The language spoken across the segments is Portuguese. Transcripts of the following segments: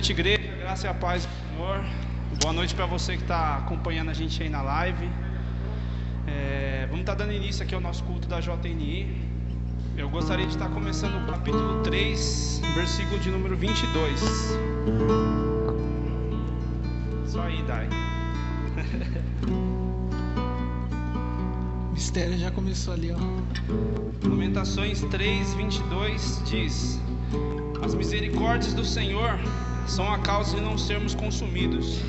noite, igreja, graça e a paz do Senhor. Boa noite para você que está acompanhando a gente aí na live. Vamos estar dando início aqui ao nosso culto da JNI. Eu gostaria de estar começando o capítulo 3, versículo de número 22. Só aí, Dai. O mistério já começou ali, ó. Lamentações 3, 22 diz: as misericórdias do Senhor são a causa de não sermos consumidos,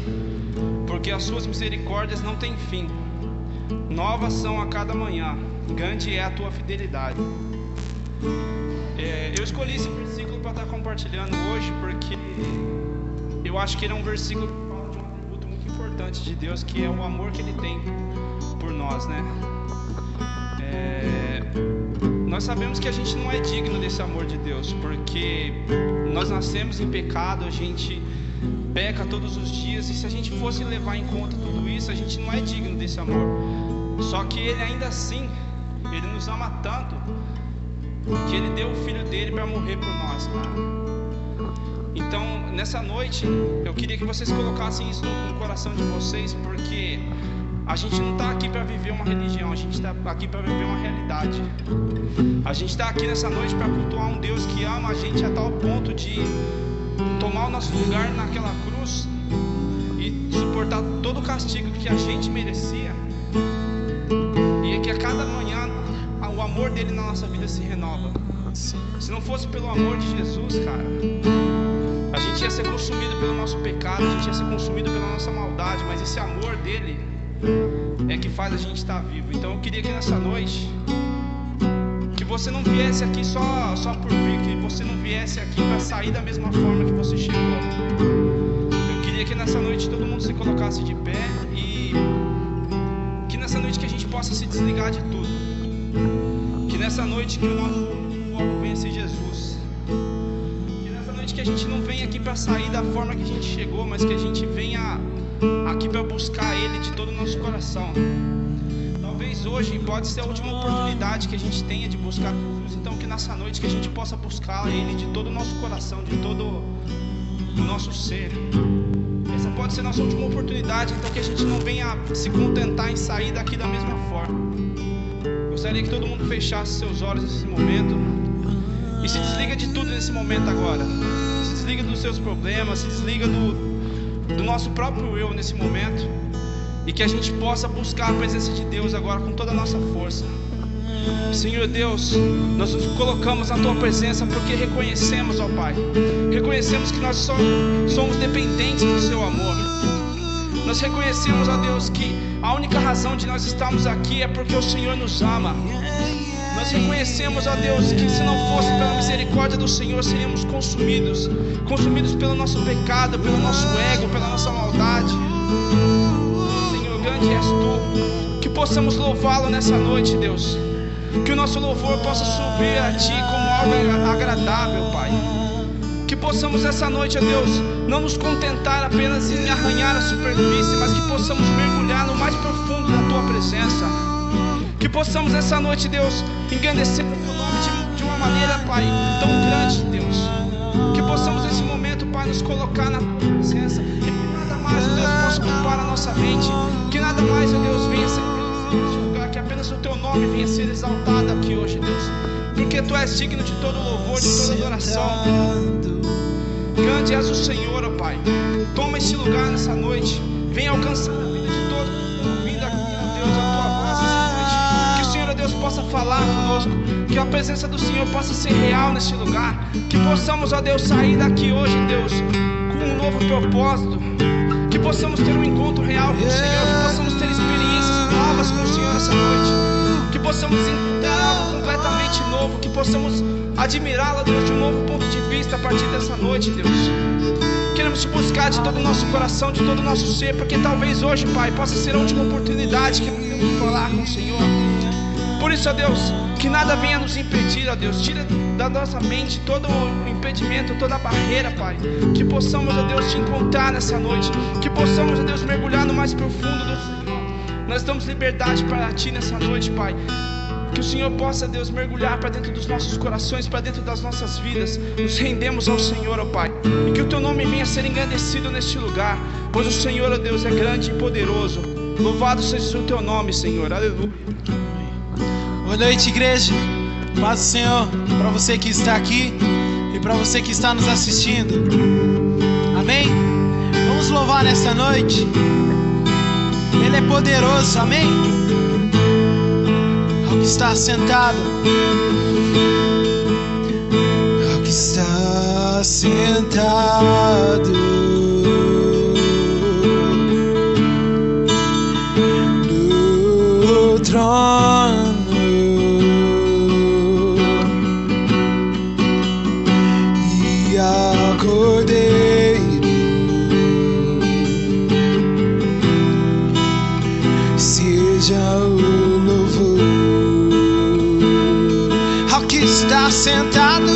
porque as suas misericórdias não têm fim. Novas são a cada manhã, grande é a tua fidelidade. Eu escolhi esse versículo para estar compartilhando hoje, porque eu acho que ele é um versículo que fala de um atributo muito importante de Deus, que é o amor que Ele tem por nós, né? Nós sabemos que a gente não é digno desse amor de Deus, porque nós nascemos em pecado, a gente peca todos os dias, e se a gente fosse levar em conta tudo isso, a gente não é digno desse amor. Só que Ele ainda assim, Ele nos ama tanto, que Ele deu o Filho dele para morrer por nós, cara. Então, nessa noite, eu queria que vocês colocassem isso no coração de vocês, porque a gente não está aqui para viver uma religião, a gente está aqui para viver uma realidade. A gente está aqui nessa noite para cultuar um Deus que ama a gente a tal ponto de tomar o nosso lugar naquela cruz e suportar todo o castigo que a gente merecia. E é que a cada manhã o amor dele na nossa vida se renova. Se não fosse pelo amor de Jesus, cara, a gente ia ser consumido pelo nosso pecado, a gente ia ser consumido pela nossa maldade, mas esse amor dele é que faz a gente estar vivo. Então eu queria que nessa noite, que você não viesse aqui só por vir, que você não viesse aqui para sair da mesma forma que você chegou. Eu queria que nessa noite todo mundo se colocasse de pé e que nessa noite que a gente possa se desligar de tudo. Que nessa noite que o nosso foco venha ser Jesus. Que nessa noite que a gente não venha aqui para sair da forma que a gente chegou, mas que a gente venha aqui para buscar Ele de todo o nosso coração. Talvez hoje pode ser a última oportunidade que a gente tenha de buscar Jesus. Então que nessa noite que a gente possa buscar Ele de todo o nosso coração, de todo o nosso ser. Essa pode ser a nossa última oportunidade. Então que a gente não venha se contentar em sair daqui da mesma forma. Gostaria que todo mundo fechasse seus olhos nesse momento e se desliga de tudo nesse momento agora. Se desliga dos seus problemas, se desliga do nosso próprio eu nesse momento, e que a gente possa buscar a presença de Deus agora com toda a nossa força. Senhor Deus, nós nos colocamos na Tua presença porque reconhecemos, ó Pai, reconhecemos que nós somos dependentes do Seu amor. Nós reconhecemos, ó Deus, que a única razão de nós estarmos aqui é porque o Senhor nos ama. Nós reconhecemos, ó Deus, que se não fosse pela misericórdia do Senhor, seríamos consumidos pelo nosso pecado, pelo nosso ego, pela nossa maldade. Senhor, grande és Tu. Que possamos louvá-lo nessa noite, Deus. Que o nosso louvor possa subir a Ti como algo agradável, Pai. Que possamos essa noite, ó Deus, não nos contentar apenas em arranhar a superfície, mas que possamos mergulhar no mais profundo da Tua presença. Que possamos essa noite, Deus, engrandecer o Teu nome de uma maneira, Pai, tão grande, Deus. Que possamos nesse momento, Pai, nos colocar na Tua presença. E que nada mais, ó Deus, possa ocupar a nossa mente. Que nada mais, ó Deus, venha ser neste lugar. Que apenas o Teu nome venha ser exaltado aqui hoje, Deus. Porque Tu és digno de todo louvor, de toda adoração. Grande és o Senhor, ó Pai. Toma este lugar nessa noite. Venha alcançar a vida de todos que estão ouvindo aqui, ó Deus, a Tua voz nessa noite. Que o Senhor, ó Deus, possa falar conosco. Que a presença do Senhor possa ser real neste lugar. Que possamos, ó Deus, sair daqui hoje, Deus, com um novo propósito. Que possamos ter um encontro real com o Senhor. Que possamos ter experiências novas com o Senhor essa noite. Que possamos encontrar algo completamente novo. Que possamos admirá-lo, Deus, de um novo ponto de vista a partir dessa noite, Deus. Queremos Te buscar de todo o nosso coração, de todo o nosso ser, porque talvez hoje, Pai, possa ser a última oportunidade que nós temos de falar com o Senhor. Por isso, ó Deus, que nada venha nos impedir, ó Deus. Tira da nossa mente todo o impedimento, toda a barreira, Pai. Que possamos, ó Deus, Te encontrar nessa noite. Que possamos, ó Deus, mergulhar no mais profundo do Senhor. Nós damos liberdade para Ti nessa noite, Pai. Que o Senhor possa, Deus, mergulhar para dentro dos nossos corações, para dentro das nossas vidas. Nos rendemos ao Senhor, ó Pai. E que o Teu nome venha a ser engrandecido neste lugar, pois o Senhor, ó Deus, é grande e poderoso. Louvado seja o Teu nome, Senhor. Aleluia. Boa noite, igreja. Paz do Senhor para você que está aqui e para você que está nos assistindo. Amém? Vamos louvar nesta noite. Ele é poderoso, amém? Ao que está sentado, ao que está sentado no trono, e ao Cordeiro seja o louvor. Ao que está sentado,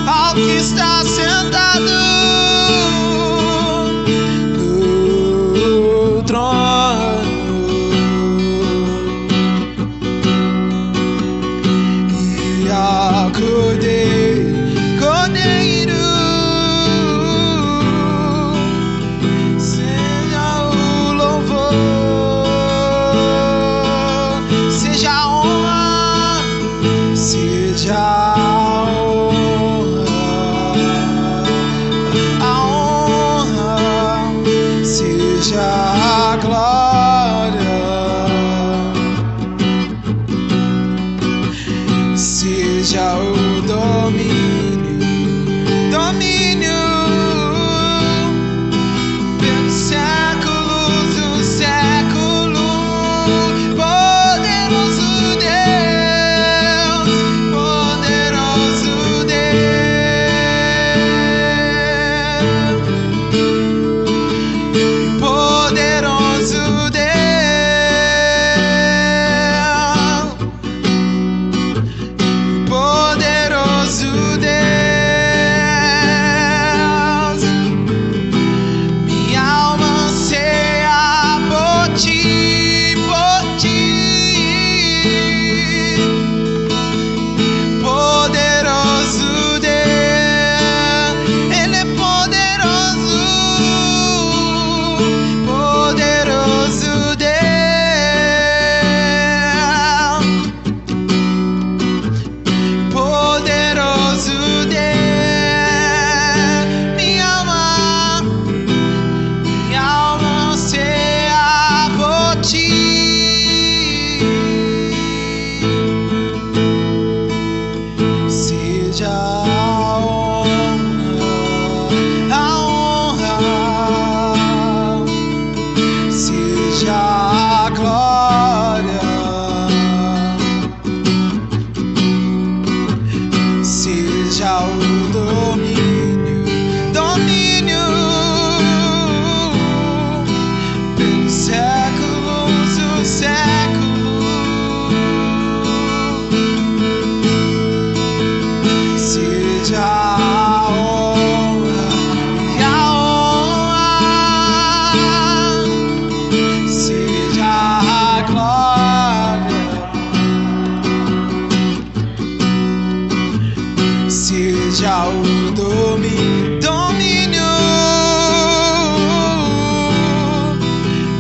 ao que está sentado no trono, e ao Cordeiro seja o louvor, seja a honra, seja a honra, seja a glória, seja o domínio pelos séculos dos séculos. Poderoso Deus, poderoso Deus, poderoso Deus, poderoso Deus. Minha alma anseia por ti, por ti. Poderoso Deus, Ele é poderoso, poderoso Deus, poderoso Deus. Minha alma anseia por ti. Seja a honra, seja a glória, seja o domínio pelos séculos dos séculos. Seja a honra e a honra, seja a glória, seja o domínio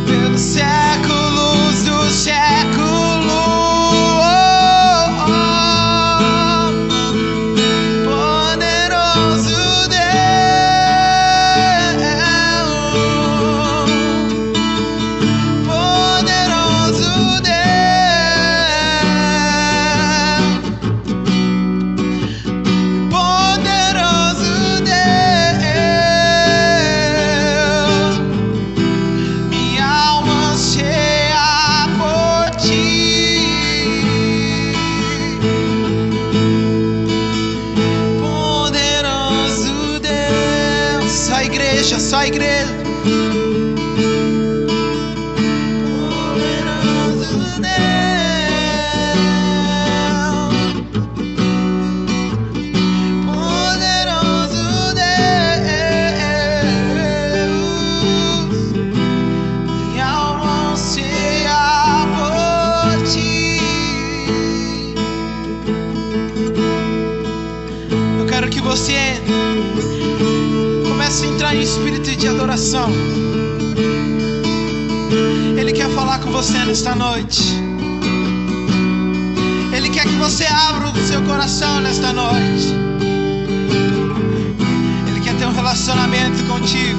pelos séculos dos séculos. Poderoso Deus, poderoso Deus, poderoso Deus. Minha alma anseia por ti. Poderoso Deus, só a igreja, só a igreja. Poderoso Deus, poderoso Deus. Minha alma anseia em espírito de adoração. Ele quer falar com você nesta noite. Ele quer que você abra o seu coração nesta noite. Ele quer ter um relacionamento contigo.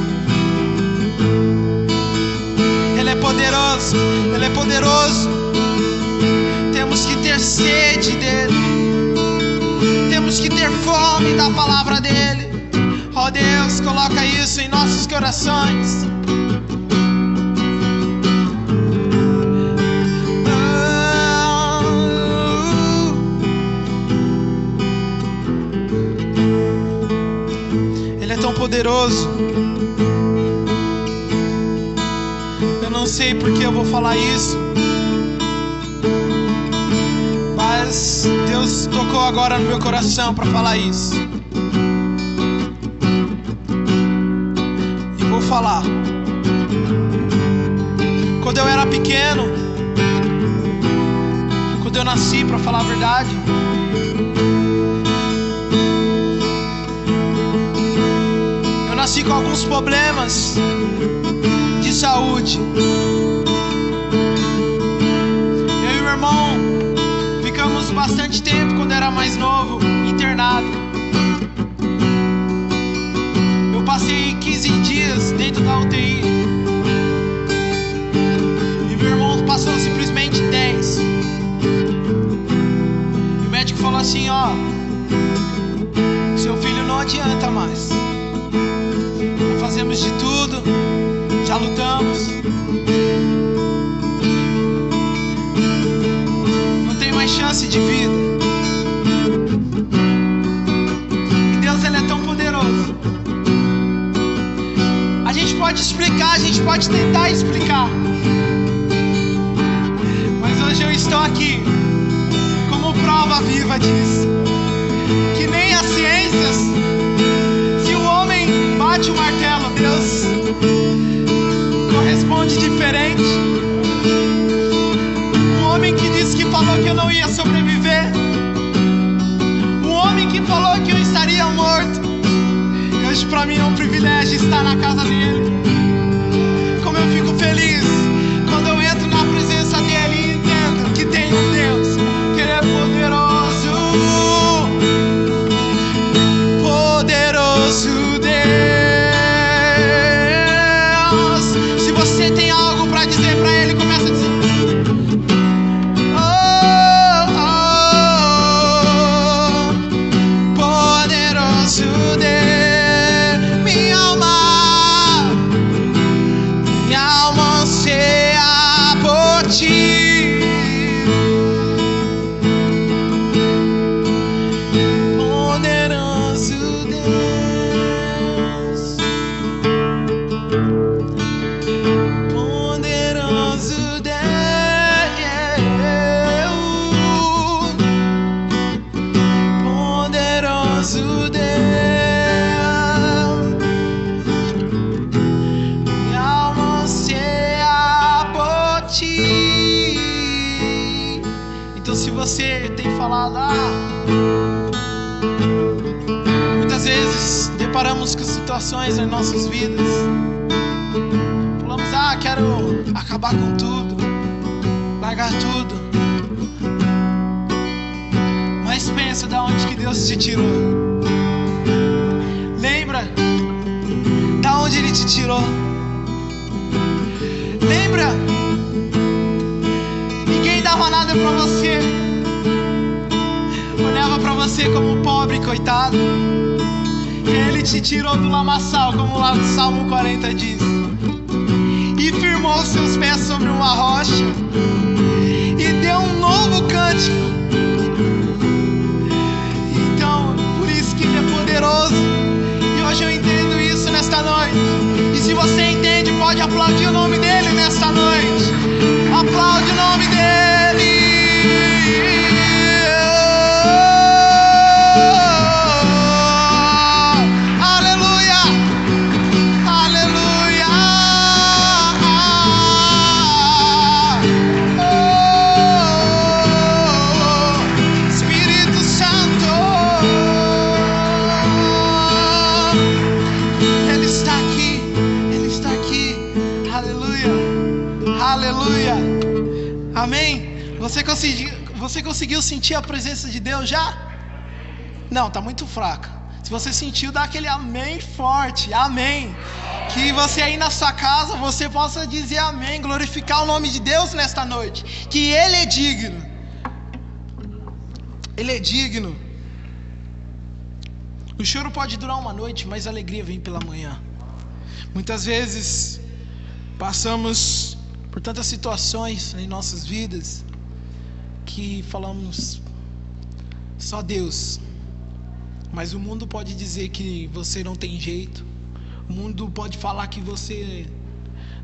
Ele é poderoso. Ele é poderoso. Temos que ter sede dele. Temos que ter fome da palavra dele. Ó Deus, coloca isso em nossos corações. Ele é tão poderoso. Eu não sei porque eu vou falar isso, mas Deus tocou agora no meu coração para falar isso. E vou falar. Quando eu era pequeno, quando eu nasci, para falar a verdade, eu nasci com alguns problemas de saúde. Eu e meu irmão ficamos bastante tempo, quando era mais novo, internado. Eu passei 15 dias dentro da UTI e meu irmão passou simplesmente 10. E o médico falou assim: ó, seu filho não adianta mais. Já fazemos de tudo, já lutamos, não tem mais chance de vida. E Deus, ele é tão poderoso. A gente pode explicar, a gente pode tentar explicar, mas hoje eu estou aqui como prova viva disso. Que nem as ciências, se o homem bate o martelo, Deus corresponde diferente. Um homem que disse que falou que eu não ia sobreviver, um homem que falou que eu estaria morto, e hoje pra mim é um privilégio estar na casa dele. Como eu fico feliz quando eu entro na presença dele e entendo que tem um Deus, que ele é poderoso. Poderoso Deus. Se você tem algo para dizer para ele, começa a dizer: poderoso Deus. Minha alma anseia por ti. Você tem falado, muitas vezes deparamos com situações nas nossas vidas, falamos: quero acabar com tudo, largar tudo. Mas pensa da onde que Deus te tirou. Lembra da onde Ele te tirou. Lembra, ninguém dava nada pra você, olhava pra você como pobre, coitado. Ele te tirou do lamaçal, como lá no Salmo 40 diz, e firmou seus pés sobre uma rocha, e deu um novo cântico. Então, por isso que Ele é poderoso. E hoje eu entendo isso nesta noite. E se você entende, pode aplaudir o nome dEle nesta noite. Aplaude o nome dEle. Está aqui. Aleluia. Amém? Você conseguiu sentir a presença de Deus já? Não, tá muito fraca. Se você sentiu, dá aquele amém forte. Amém. Que você aí na sua casa, você possa dizer amém, glorificar o nome de Deus nesta noite. Que Ele é digno. Ele é digno. O choro pode durar uma noite, mas a alegria vem pela manhã. Muitas vezes passamos por tantas situações em nossas vidas que falamos só Deus. Mas o mundo pode dizer que você não tem jeito. O mundo pode falar que você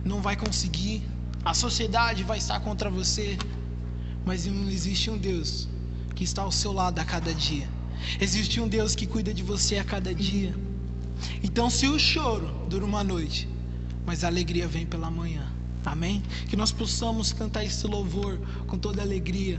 não vai conseguir. A sociedade vai estar contra você. Mas existe um Deus que está ao seu lado a cada dia. Existe um Deus que cuida de você a cada dia. Então, se o choro dura uma noite, mas a alegria vem pela manhã. Amém? Que nós possamos cantar esse louvor com toda alegria.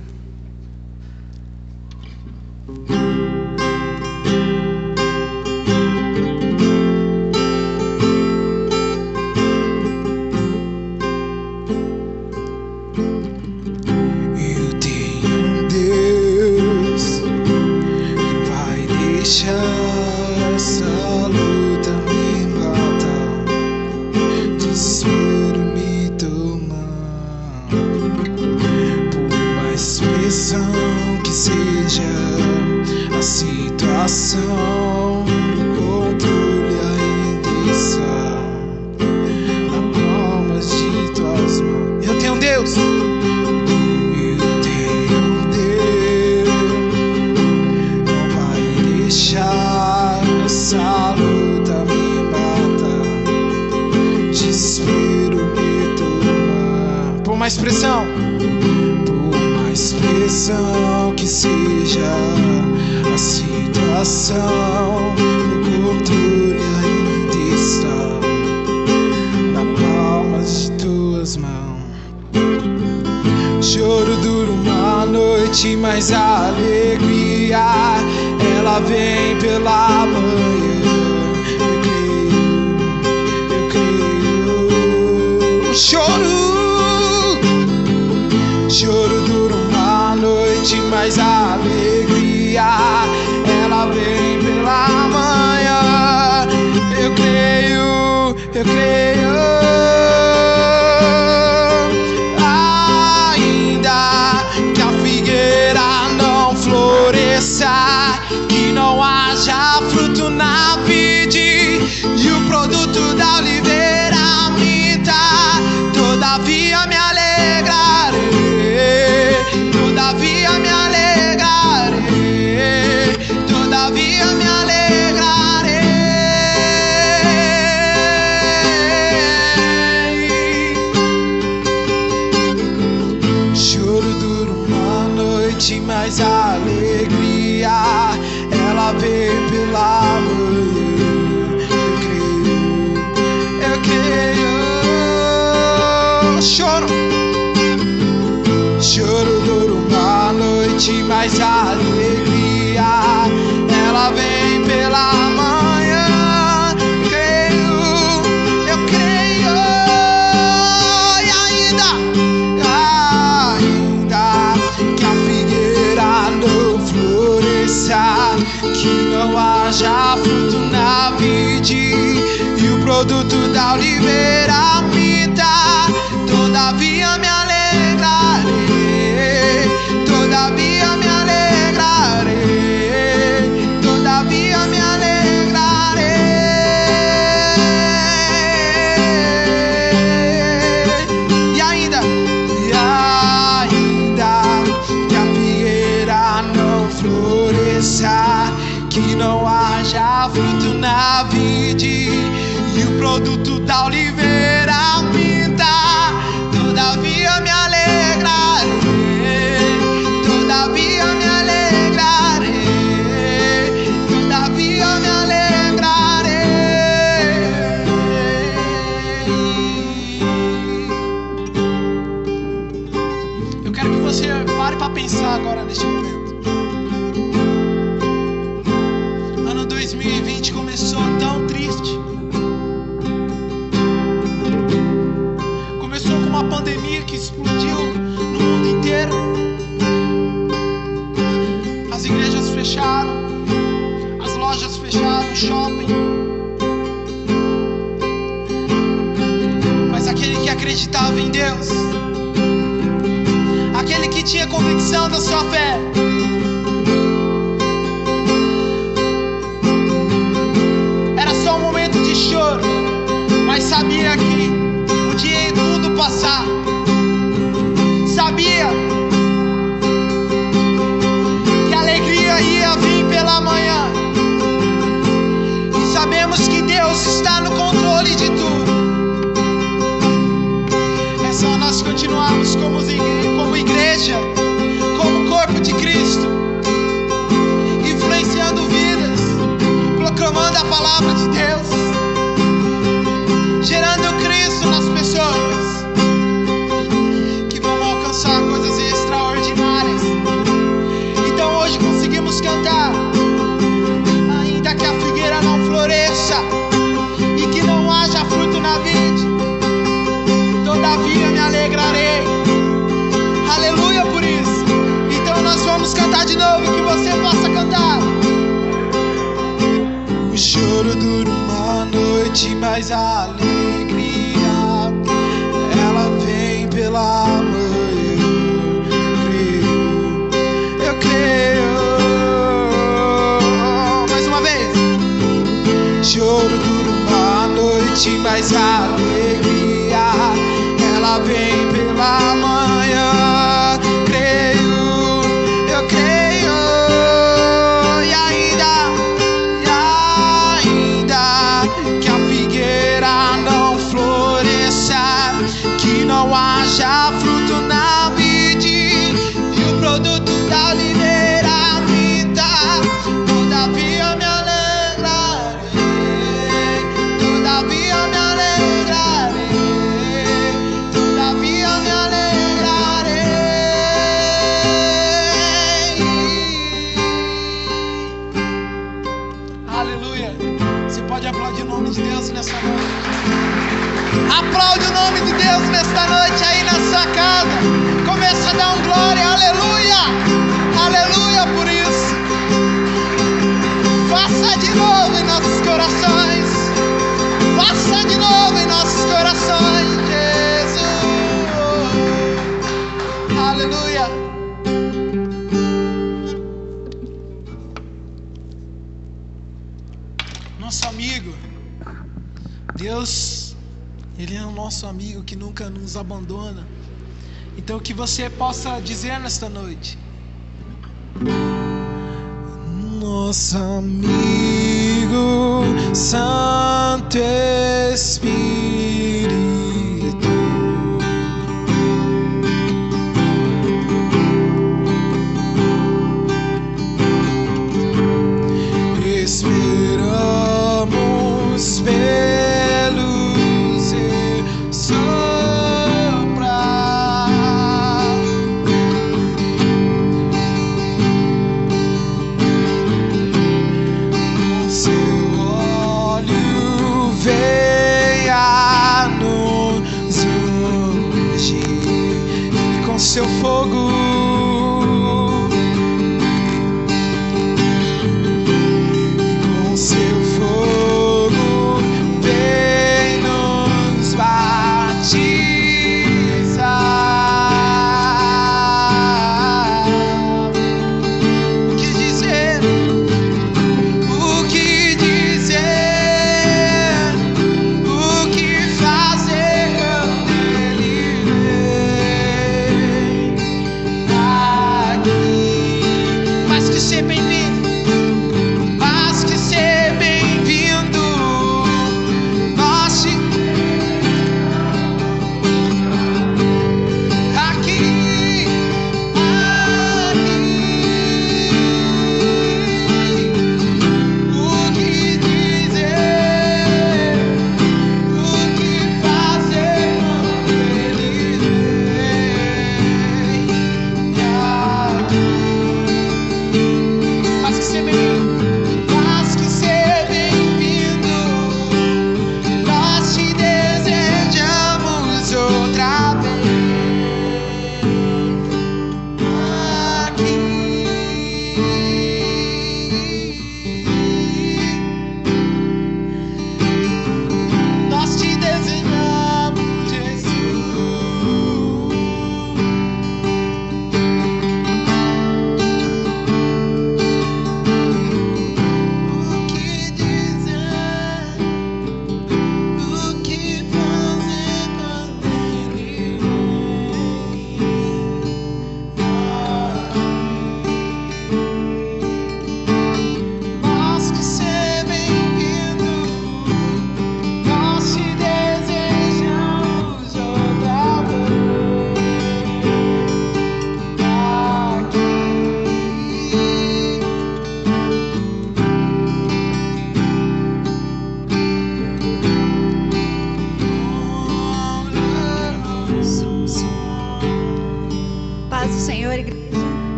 Mas a alegria, ela vem pela manhã. Eu creio. O choro dura uma noite, mas a alegria, ela vem pela manhã. Eu creio. Que não haja fruto na vide e o produto da oliveira minta. Todavia me alegrarei, todavia me alegrarei, todavia me alegrarei. Choro dura uma noite, mas a alegria, ela vem pela manhã. Eu creio. Choro dura uma noite, mas a alegria, ela vem pela manhã. Eu creio. E ainda que a figueira não floresça, que não haja fruto na vide e o produto da oliveira minta. Todavia me alegrarei, todavia me alegrarei, todavia me alegrarei. E ainda que a figueira não floresça, que não haja fruto na vide e o produto da oliveira minta. Todavia me alegrarei, todavia me alegrarei, todavia me alegrarei. Eu quero que você pare para pensar agora neste momento. 2020 começou tão triste. Começou com uma pandemia pandemia que explodiu no mundo inteiro. As igrejas fecharam, as lojas fecharam, o shopping. Mas aquele que acreditava em Deus, aquele que tinha convicção da sua fé, era só um momento de choro, mas sabia que um dia ia tudo passar. Sabia que a alegria ia vir pela manhã. E sabemos que Deus está no controle de tudo. É só nós continuarmos como igreja, como corpo de Cristo, influenciando vidas, proclamando a palavra de Deus, gerando Cristo nas pessoas, que vão alcançar coisas extraordinárias. Então hoje conseguimos cantar, ainda que a figueira não floresça e que não haja fruto na vide, todavia me alegrarei. Aleluia por isso. Então nós vamos cantar de novo, que você possa cantar. O choro dura uma noite, mas a alegria, ela vem pela manhã. Eu creio. Mais uma vez. Choro dura uma noite, mas a alegria, ela vem pela manhã. Eu creio. E ainda que a figueira não floresça, que não haja fruto na vide e o produto da oliveira minta, todavia me alegrarei, todavia me alegrarei, todavia me alegrarei. Aleluia. Você pode aplaudir o nome de Deus nessa noite. Aplaude o nome de Deus nesta noite aí na sua casa. Começa a dar um glória, aleluia, aleluia por isso. Faça de novo em nossos corações. Faça de novo em nossos corações, Jesus. Aleluia. Nosso amigo, Deus, Ele é o nosso amigo que nunca nos abandona. Então que você possa dizer nesta noite: nosso amigo, Santo Espírito, esperamos pelos soprar, com seu olho venha nos ungir, e com seu fogo,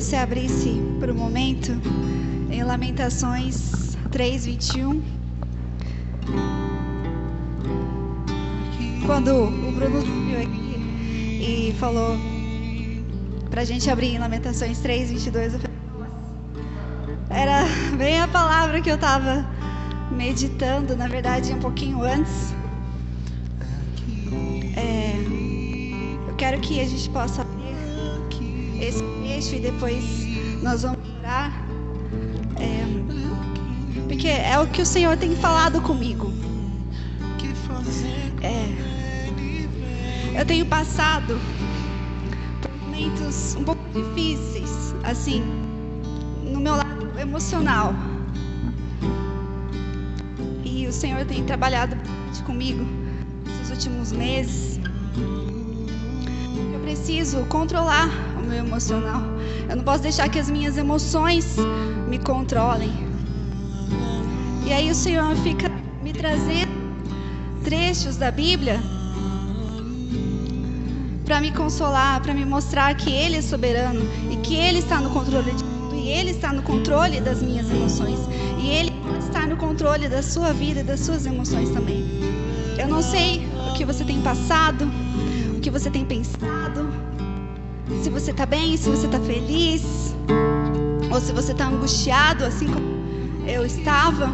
você abrisse por um momento em Lamentações 3:21. Quando o Bruno veio aqui e falou pra gente abrir em Lamentações 3:22, eu falei, era bem a palavra que eu estava meditando, na verdade, um pouquinho antes. Eu quero que a gente possa ler esse texto e depois nós vamos orar, porque é o que o Senhor tem falado comigo. Eu tenho passado por momentos um pouco difíceis, assim, no meu lado emocional. E o Senhor tem trabalhado comigo esses últimos meses. Eu preciso controlar o meu emocional. Eu não posso deixar que as minhas emoções me controlem. E aí o Senhor fica me trazendo trechos da Bíblia para me consolar, para me mostrar que Ele é soberano e que Ele está no controle de tudo, e Ele está no controle das minhas emoções, e Ele pode estar no controle da sua vida e das suas emoções também. Eu não sei o que você tem passado, o que você tem pensado, se você está bem, se você está feliz, ou se você está angustiado, assim como eu estava.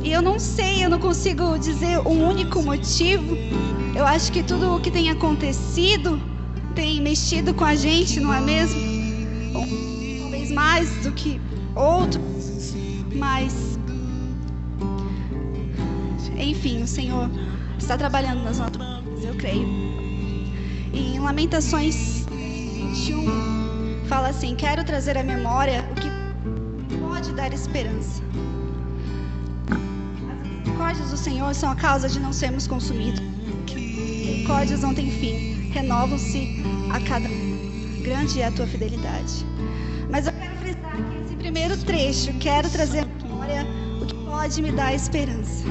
E eu não sei, eu não consigo dizer um único motivo. Eu acho que tudo o que tem acontecido tem mexido com a gente, não é mesmo? Talvez mais do que outros, mas enfim, o Senhor está trabalhando nas nossas vidas, eu creio. E em Lamentações 21 fala assim: quero trazer à memória o que pode dar esperança. As misericórdias do Senhor são a causa de não sermos consumidos. Misericórdias não têm fim, renovam-se a cada dia. Grande é a tua fidelidade. Mas eu quero frisar que esse primeiro trecho, quero trazer à memória o que pode me dar esperança.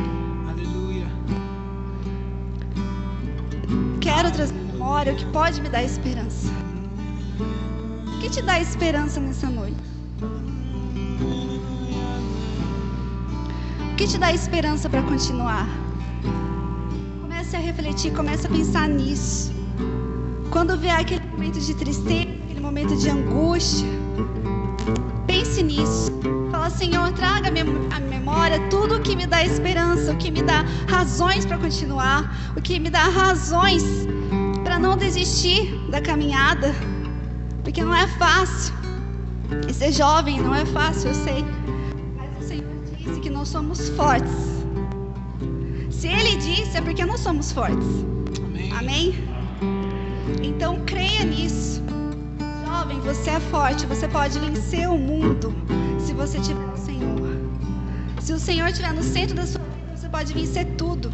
Aleluia. Quero trazer à memória o que pode me dar esperança. O que te dá esperança nessa noite? O que te dá esperança para continuar? Comece a refletir, comece a pensar nisso. Quando vier aquele momento de tristeza, aquele momento de angústia, pense nisso. Fala: Senhor, traga à memória tudo o que me dá esperança, o que me dá razões para continuar, o que me dá razões para não desistir da caminhada, porque não é fácil. E ser jovem não é fácil, eu sei. Mas o Senhor disse que nós somos fortes. Se Ele disse, é porque nós somos fortes. Amém. Amém? Então creia nisso. Jovem, você é forte. Você pode vencer o mundo se você tiver no Senhor. Se o Senhor estiver no centro da sua vida, você pode vencer tudo.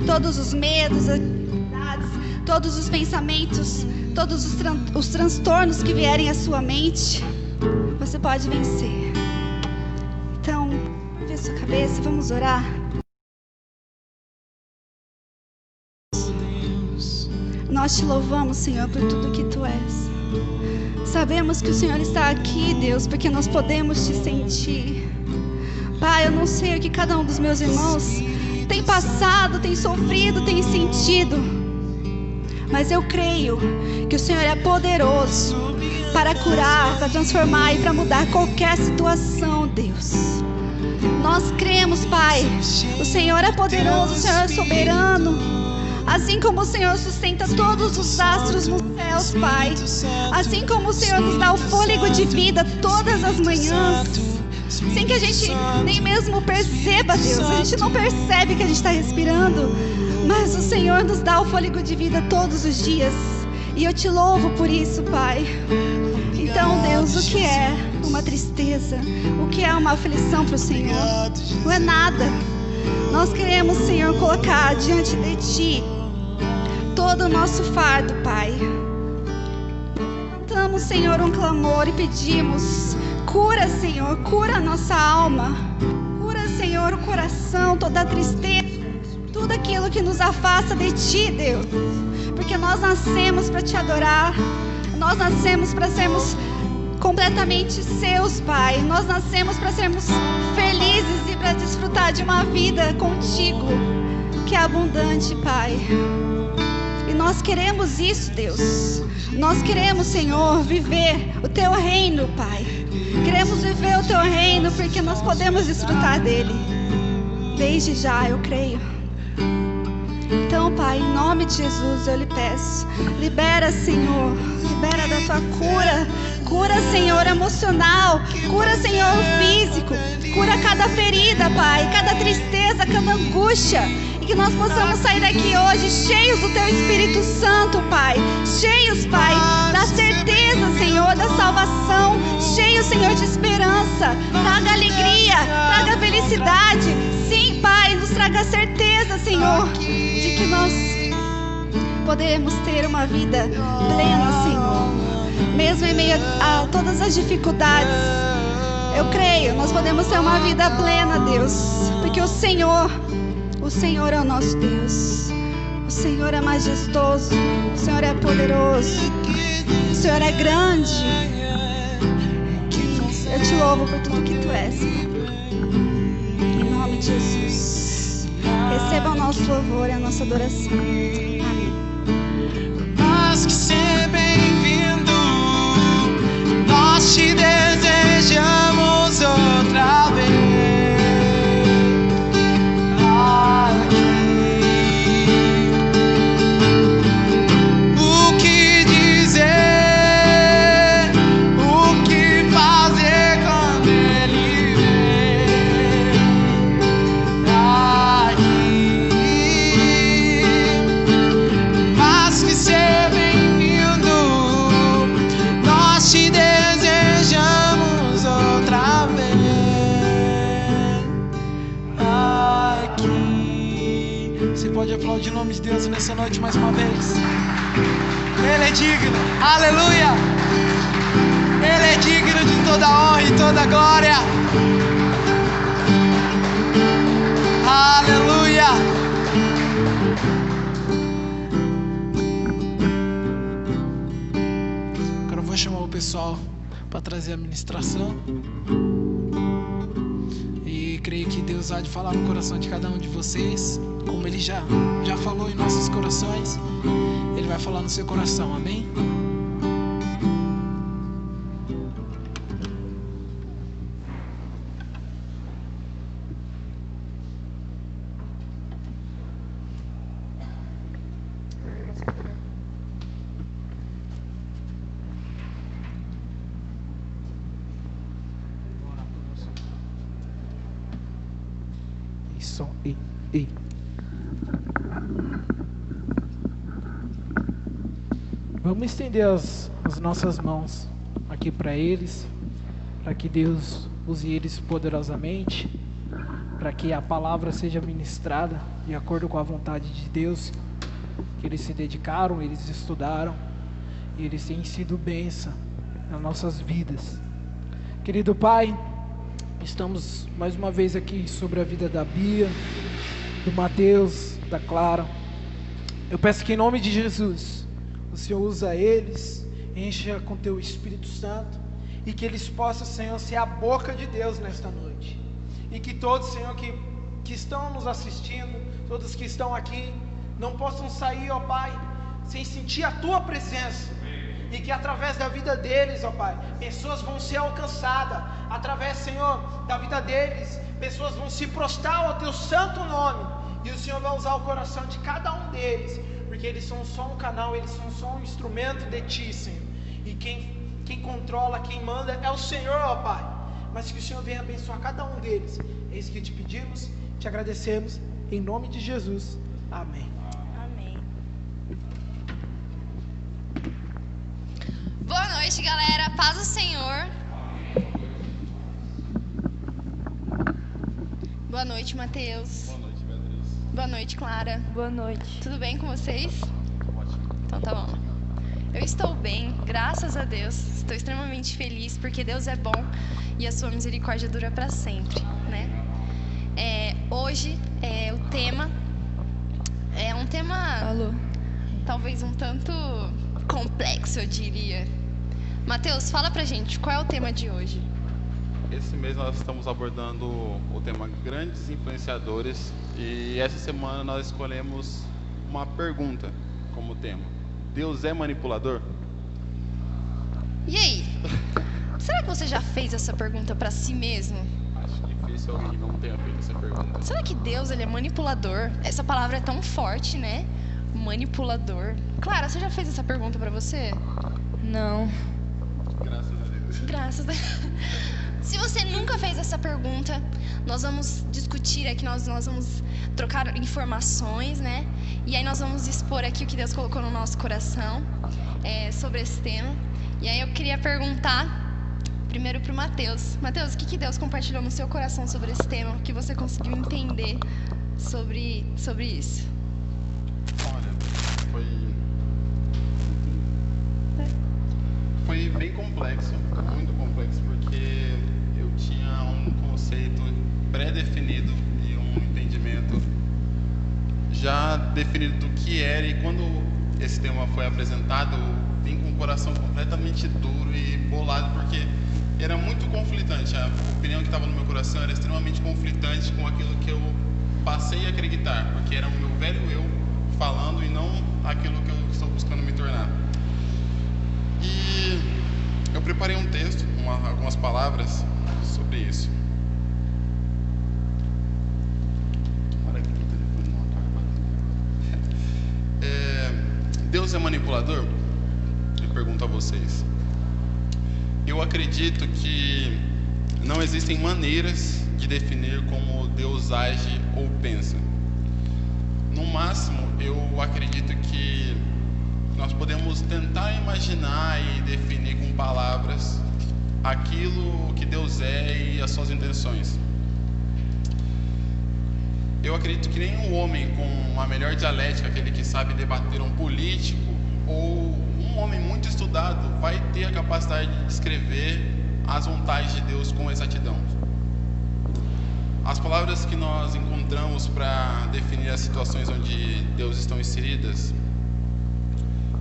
Todos os medos, as dificuldades, todos os pensamentos, todos os transtornos que vierem à sua mente, você pode vencer. Então, curva a sua cabeça, vamos orar. Nós te louvamos, Senhor, por tudo que Tu és. Sabemos que o Senhor está aqui, Deus, porque nós podemos te sentir. Pai, eu não sei o que cada um dos meus irmãos tem passado, tem sofrido, tem sentido, mas eu creio que o Senhor é poderoso para curar, para transformar e para mudar qualquer situação, Deus. Nós cremos, Pai, o Senhor é poderoso, o Senhor é soberano. Assim como o Senhor sustenta todos os astros nos céus, Pai. Assim como o Senhor nos dá o fôlego de vida todas as manhãs, sem que a gente nem mesmo perceba, Deus. A gente não percebe que a gente está respirando, mas o Senhor nos dá o fôlego de vida todos os dias. E eu te louvo por isso, Pai. Então, Deus, o que é uma tristeza? O que é uma aflição para o Senhor? Não é nada. Nós queremos, Senhor, colocar diante de Ti todo o nosso fardo, Pai. Levantamos, Senhor, um clamor e pedimos: cura, Senhor, cura a nossa alma. Cura, Senhor, o coração, toda a tristeza, tudo aquilo que nos afasta de Ti, Deus. Porque nós nascemos para Te adorar. Nós nascemos para sermos completamente seus, Pai. Nós nascemos para sermos felizes e para desfrutar de uma vida contigo, que é abundante, Pai. E nós queremos isso, Deus. Nós queremos, Senhor, viver o Teu reino, Pai. Queremos viver o Teu reino porque nós podemos desfrutar dele. Desde já, eu creio. Então, Pai, em nome de Jesus, eu lhe peço, libera, Senhor, libera da Tua cura. Cura, Senhor, emocional. Cura, Senhor, físico. Cura cada ferida, Pai, cada tristeza, cada angústia. E que nós possamos sair daqui hoje cheios do Teu Espírito Santo, Pai. Cheios, Pai, da certeza, Senhor, da salvação. Cheios, Senhor, de esperança. Traga alegria, traga felicidade. Sim, Pai, nos traga certeza, Senhor, de que nós podemos ter uma vida plena, Senhor. Mesmo em meio a todas as dificuldades, eu creio, nós podemos ter uma vida plena, Deus. Porque o Senhor é o nosso Deus. O Senhor é majestoso. O Senhor é poderoso. O Senhor é grande. Eu te louvo por tudo que Tu és. Em nome de Jesus. Receba o nosso louvor e a nossa adoração. Amém. Mas que ser bem-vindo, nós te desejamos outra vez. Pode aplaudir o nome de Deus nessa noite mais uma vez. Ele é digno, aleluia. Ele é digno de toda honra e toda glória. Aleluia. Agora eu vou chamar o pessoal para trazer a ministração. E creio que Deus há de falar no coração de cada um de vocês, como Ele já falou em nossos corações. Ele vai falar no seu coração, amém? Ei. Vamos estender as nossas mãos aqui para eles, para que Deus use eles poderosamente, para que a palavra seja ministrada de acordo com a vontade de Deus, que eles se dedicaram, eles estudaram, e eles têm sido bênção nas nossas vidas. Querido Pai, estamos mais uma vez aqui sobre a vida da Bia, do Mateus, da Clara. Eu peço que em nome de Jesus o Senhor usa eles, encha com Teu Espírito Santo, e que eles possam, Senhor, ser a boca de Deus nesta noite. E que todos, Senhor, que estão nos assistindo, todos que estão aqui, não possam sair, ó Pai, sem sentir a Tua presença. E que através da vida deles, ó Pai, pessoas vão ser alcançadas. Através, Senhor, da vida deles, pessoas vão se prostrar ao Teu santo nome. E o Senhor vai usar o coração de cada um deles, porque eles são só um canal, eles são só um instrumento de Ti, Senhor. E quem controla, quem manda é o Senhor, ó Pai. Mas que o Senhor venha abençoar cada um deles. É isso que te pedimos, te agradecemos, em nome de Jesus. Amém. Boa noite, galera. Paz do Senhor. Boa noite, Mateus. Boa noite, Beatriz. Boa noite, Clara. Boa noite. Tudo bem com vocês? Ótimo. Então tá bom. Eu estou bem, graças a Deus. Estou extremamente feliz porque Deus é bom e a sua misericórdia dura para sempre, né? Hoje o tema é um tema talvez um tanto complexo, eu diria. Mateus, fala pra gente, qual é o tema de hoje? Esse mês nós estamos abordando o tema grandes influenciadores e essa semana nós escolhemos uma pergunta como tema. Deus é manipulador? E aí? Será que você já fez essa pergunta pra si mesmo? Acho difícil alguém que não tenha feito essa pergunta. Será que Deus ele é manipulador? Essa palavra é tão forte, né? Manipulador. Clara, você já fez essa pergunta pra você? Não. Graças a Deus. Graças a Deus. Se você nunca fez essa pergunta, nós vamos discutir aqui, nós vamos trocar informações, né? E aí nós vamos expor aqui o que Deus colocou no nosso coração sobre esse tema. E aí eu queria perguntar primeiro pro Mateus. Mateus, o que Deus compartilhou no seu coração sobre esse tema? O que você conseguiu entender sobre isso? Olha, foi bem complexo, muito complexo, porque eu tinha um conceito pré-definido e um entendimento já definido do que era, e quando esse tema foi apresentado, eu vim com o coração completamente duro e bolado, porque era muito conflitante. A opinião que estava no meu coração era extremamente conflitante com aquilo que eu passei a acreditar, porque era o meu velho eu falando e não aquilo que eu estou buscando me tornar. E eu preparei um texto, algumas palavras sobre isso. Deus é manipulador? Eu pergunto a vocês. Eu acredito que não existem maneiras de definir como Deus age ou pensa. No máximo, eu acredito que nós podemos tentar imaginar e definir com palavras aquilo que Deus é e as suas intenções. Eu acredito que nenhum homem com a melhor dialética, aquele que sabe debater um político, ou um homem muito estudado, vai ter a capacidade de descrever as vontades de Deus com exatidão. As palavras que nós encontramos para definir as situações onde Deus está inseridas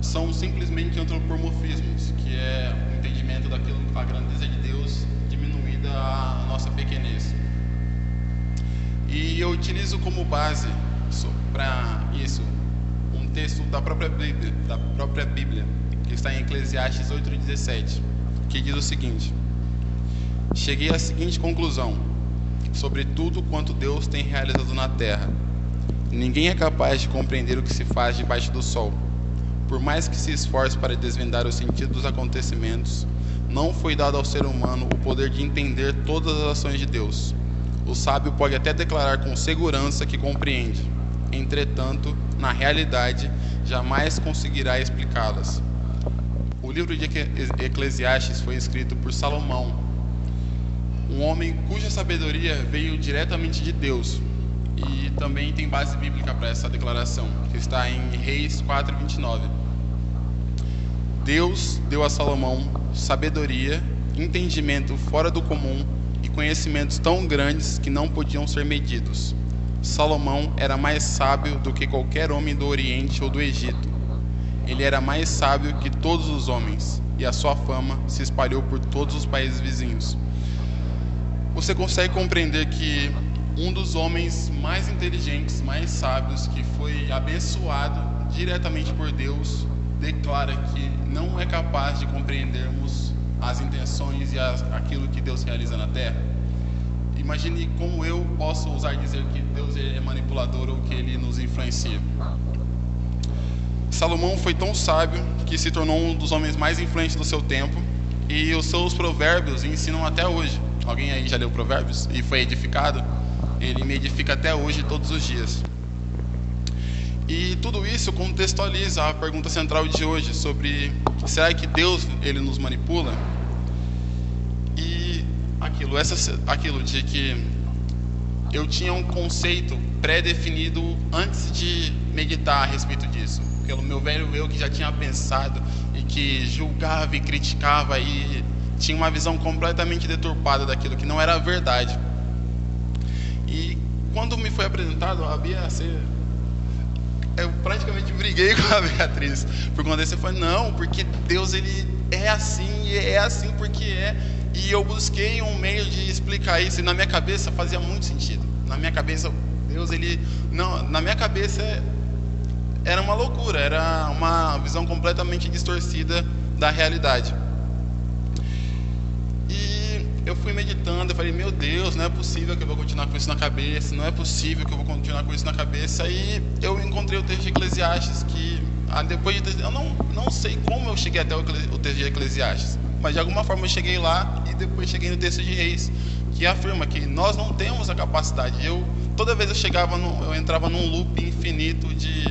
são simplesmente antropomorfismos, que é o entendimento daquilo, a grandeza de Deus diminuída à nossa pequenez. E eu utilizo como base para isso um texto da própria Bíblia, que está em Eclesiastes 8:17, que diz o seguinte: cheguei à seguinte conclusão sobre tudo quanto Deus tem realizado na terra: ninguém é capaz de compreender o que se faz debaixo do sol. Por mais que se esforce para desvendar o sentido dos acontecimentos, não foi dado ao ser humano o poder de entender todas as ações de Deus. O sábio pode até declarar com segurança que compreende, entretanto, na realidade, jamais conseguirá explicá-las. O livro de Eclesiastes foi escrito por Salomão, um homem cuja sabedoria veio diretamente de Deus, e também tem base bíblica para essa declaração, que está em Reis 4:29. Deus deu a Salomão sabedoria, entendimento fora do comum e conhecimentos tão grandes que não podiam ser medidos. Salomão era mais sábio do que qualquer homem do Oriente ou do Egito. Ele era mais sábio que todos os homens, e a sua fama se espalhou por todos os países vizinhos. Você consegue compreender que um dos homens mais inteligentes, mais sábios, que foi abençoado diretamente por Deus, declara que não é capaz de compreendermos as intenções e aquilo que Deus realiza na terra? Imagine como eu posso ousar dizer que Deus é manipulador ou que Ele nos influencia. Salomão foi tão sábio que se tornou um dos homens mais influentes do seu tempo, e os seus provérbios ensinam até hoje. Alguém aí já leu Provérbios e foi edificado? Ele me edifica até hoje, todos os dias. E tudo isso contextualiza a pergunta central de hoje sobre: será que Deus ele nos manipula? E aquilo de que eu tinha um conceito pré-definido antes de meditar a respeito disso, pelo meu velho eu que já tinha pensado e que julgava e criticava e tinha uma visão completamente deturpada daquilo que não era verdade. E quando me foi apresentado, havia ser eu praticamente briguei com a Beatriz por conta disso. Eu falei, não, porque Deus, ele é assim, e é assim porque é. E eu busquei um meio de explicar isso, e na minha cabeça fazia muito sentido. Na minha cabeça, Deus, ele... Não, na minha cabeça era uma loucura, era uma visão completamente distorcida da realidade. E eu fui meditando, eu falei, meu Deus, não é possível que eu vou continuar com isso na cabeça, não é possível que eu vou continuar com isso na cabeça. E eu encontrei o texto de Eclesiastes, que depois de... Eu não sei como eu cheguei até o texto de Eclesiastes, mas de alguma forma eu cheguei lá, e depois cheguei no texto de Reis, que afirma que nós não temos a capacidade. Toda vez eu entrava num loop infinito de...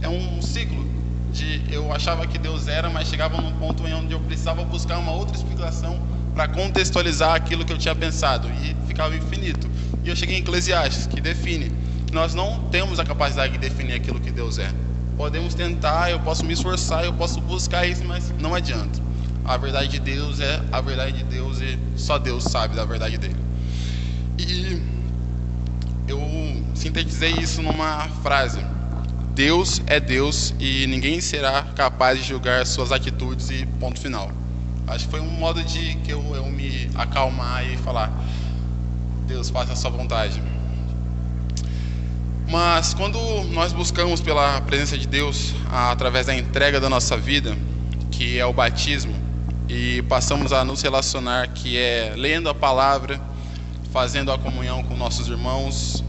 É um ciclo de... Eu achava que Deus era, mas chegava num ponto onde eu precisava buscar uma outra explicação para contextualizar aquilo que eu tinha pensado, e ficava infinito. E eu cheguei em Eclesiastes, que define: nós não temos a capacidade de definir aquilo que Deus é. Podemos tentar, eu posso me esforçar, eu posso buscar isso, mas não adianta. A verdade de Deus é a verdade de Deus, e só Deus sabe da verdade dele. E eu sintetizei isso numa frase: Deus é Deus e ninguém será capaz de julgar suas atitudes, e ponto final. Acho que foi um modo de que eu me acalmar e falar: Deus, faça a sua vontade. Mas quando nós buscamos pela presença de Deus através da entrega da nossa vida, que é o batismo, e passamos a nos relacionar, que é lendo a palavra, fazendo a comunhão com nossos irmãos,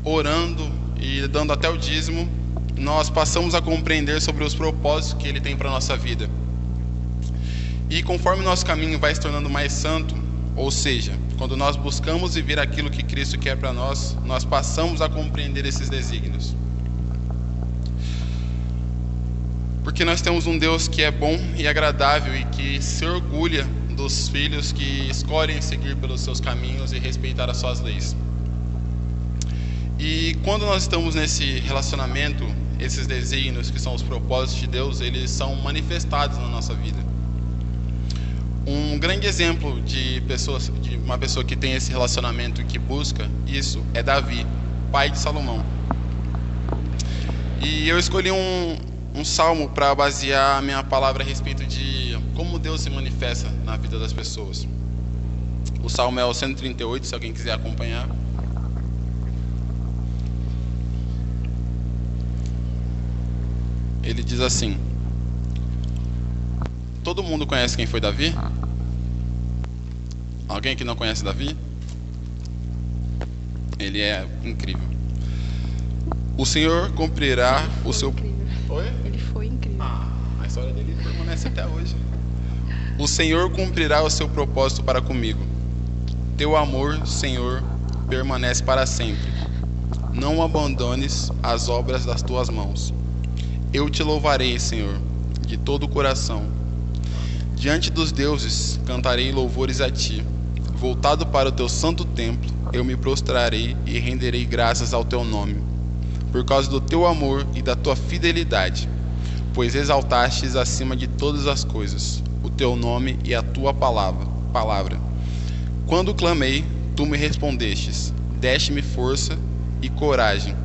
orando e dando até o dízimo, nós passamos a compreender sobre os propósitos que Ele tem para a nossa vida. E conforme nosso caminho vai se tornando mais santo, ou seja, quando nós buscamos viver aquilo que Cristo quer para nós, nós passamos a compreender esses desígnios. Porque nós temos um Deus que é bom e agradável, e que se orgulha dos filhos que escolhem seguir pelos seus caminhos e respeitar as suas leis. E quando nós estamos nesse relacionamento, esses desígnios, que são os propósitos de Deus, eles são manifestados na nossa vida. Um grande exemplo de uma pessoa que tem esse relacionamento e que busca isso é Davi, pai de Salomão. E eu escolhi um salmo para basear a minha palavra a respeito de como Deus se manifesta na vida das pessoas. O salmo é o 138, se alguém quiser acompanhar. Ele diz assim: todo mundo conhece quem foi Davi? Alguém que não conhece Davi? Ele é incrível. O Senhor cumprirá o seu... Oi? Ele foi incrível. A história dele permanece até hoje. O Senhor cumprirá o seu propósito para comigo. Teu amor, Senhor, permanece para sempre. Não abandones as obras das tuas mãos. Eu te louvarei, Senhor, de todo o coração. Diante dos deuses cantarei louvores a ti. Voltado para o teu santo templo, eu me prostrarei e renderei graças ao teu nome, por causa do teu amor e da tua fidelidade, pois exaltastes acima de todas as coisas o teu nome e a tua palavra. Quando clamei, tu me respondestes, deste-me força e coragem.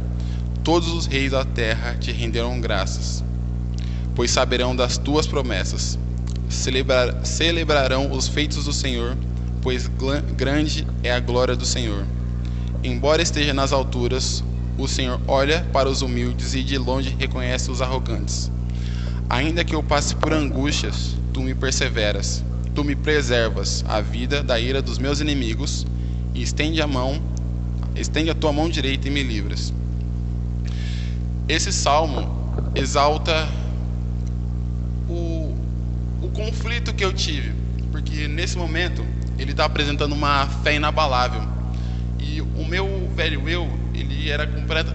Todos os reis da terra te renderão graças, pois saberão das tuas promessas. Celebrarão os feitos do Senhor, pois grande é a glória do Senhor. Embora esteja nas alturas, o Senhor olha para os humildes e de longe reconhece os arrogantes. Ainda que eu passe por angústias, tu me perseveras. Tu me preservas a vida da ira dos meus inimigos e estende a tua mão direita e me livras. Esse salmo exalta o conflito que eu tive, porque nesse momento ele está apresentando uma fé inabalável, e o meu velho eu, ele era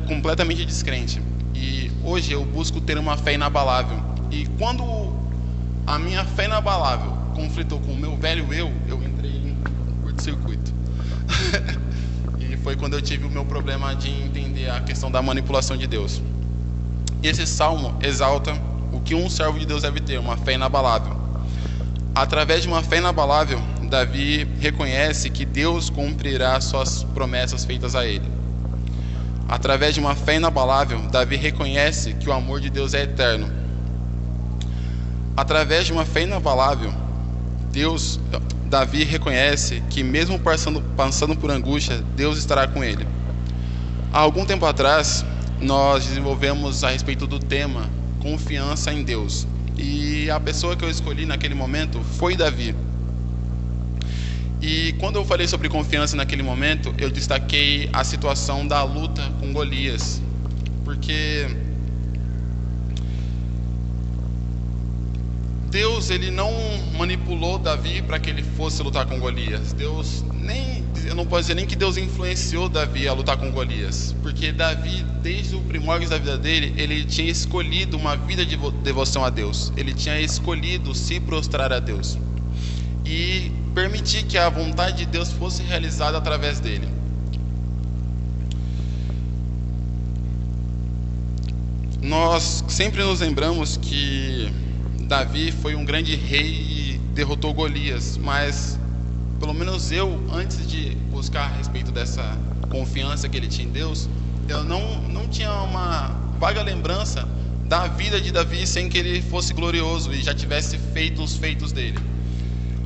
completamente descrente, e hoje eu busco ter uma fé inabalável. E quando a minha fé inabalável conflitou com o meu velho eu entrei em curto-circuito. E foi quando eu tive o meu problema de entender a questão da manipulação de Deus. Esse salmo exalta o que um servo de Deus deve ter, uma fé inabalável. Através de uma fé inabalável, Davi reconhece que Deus cumprirá suas promessas feitas a ele. através de uma fé inabalável, Davi reconhece que o amor de Deus é eterno. Através de uma fé inabalável, Davi reconhece que mesmo passando por angústia, Deus estará com ele. Há algum tempo atrás, nós desenvolvemos a respeito do tema confiança em Deus. E a pessoa que eu escolhi naquele momento foi Davi. E quando eu falei sobre confiança naquele momento, eu destaquei a situação da luta com Golias. Porque Deus, ele não manipulou Davi para que ele fosse lutar com Golias. Eu não posso dizer nem que Deus influenciou Davi a lutar com Golias, porque Davi, desde o primórdio da vida dele, ele tinha escolhido uma vida de devoção a Deus. Ele tinha escolhido se prostrar a Deus e permitir que a vontade de Deus fosse realizada através dele. Nós sempre nos lembramos que Davi foi um grande rei e derrotou Golias, mas pelo menos eu, antes de buscar a respeito dessa confiança que ele tinha em Deus, eu não tinha uma vaga lembrança da vida de Davi sem que ele fosse glorioso e já tivesse feito os feitos dele.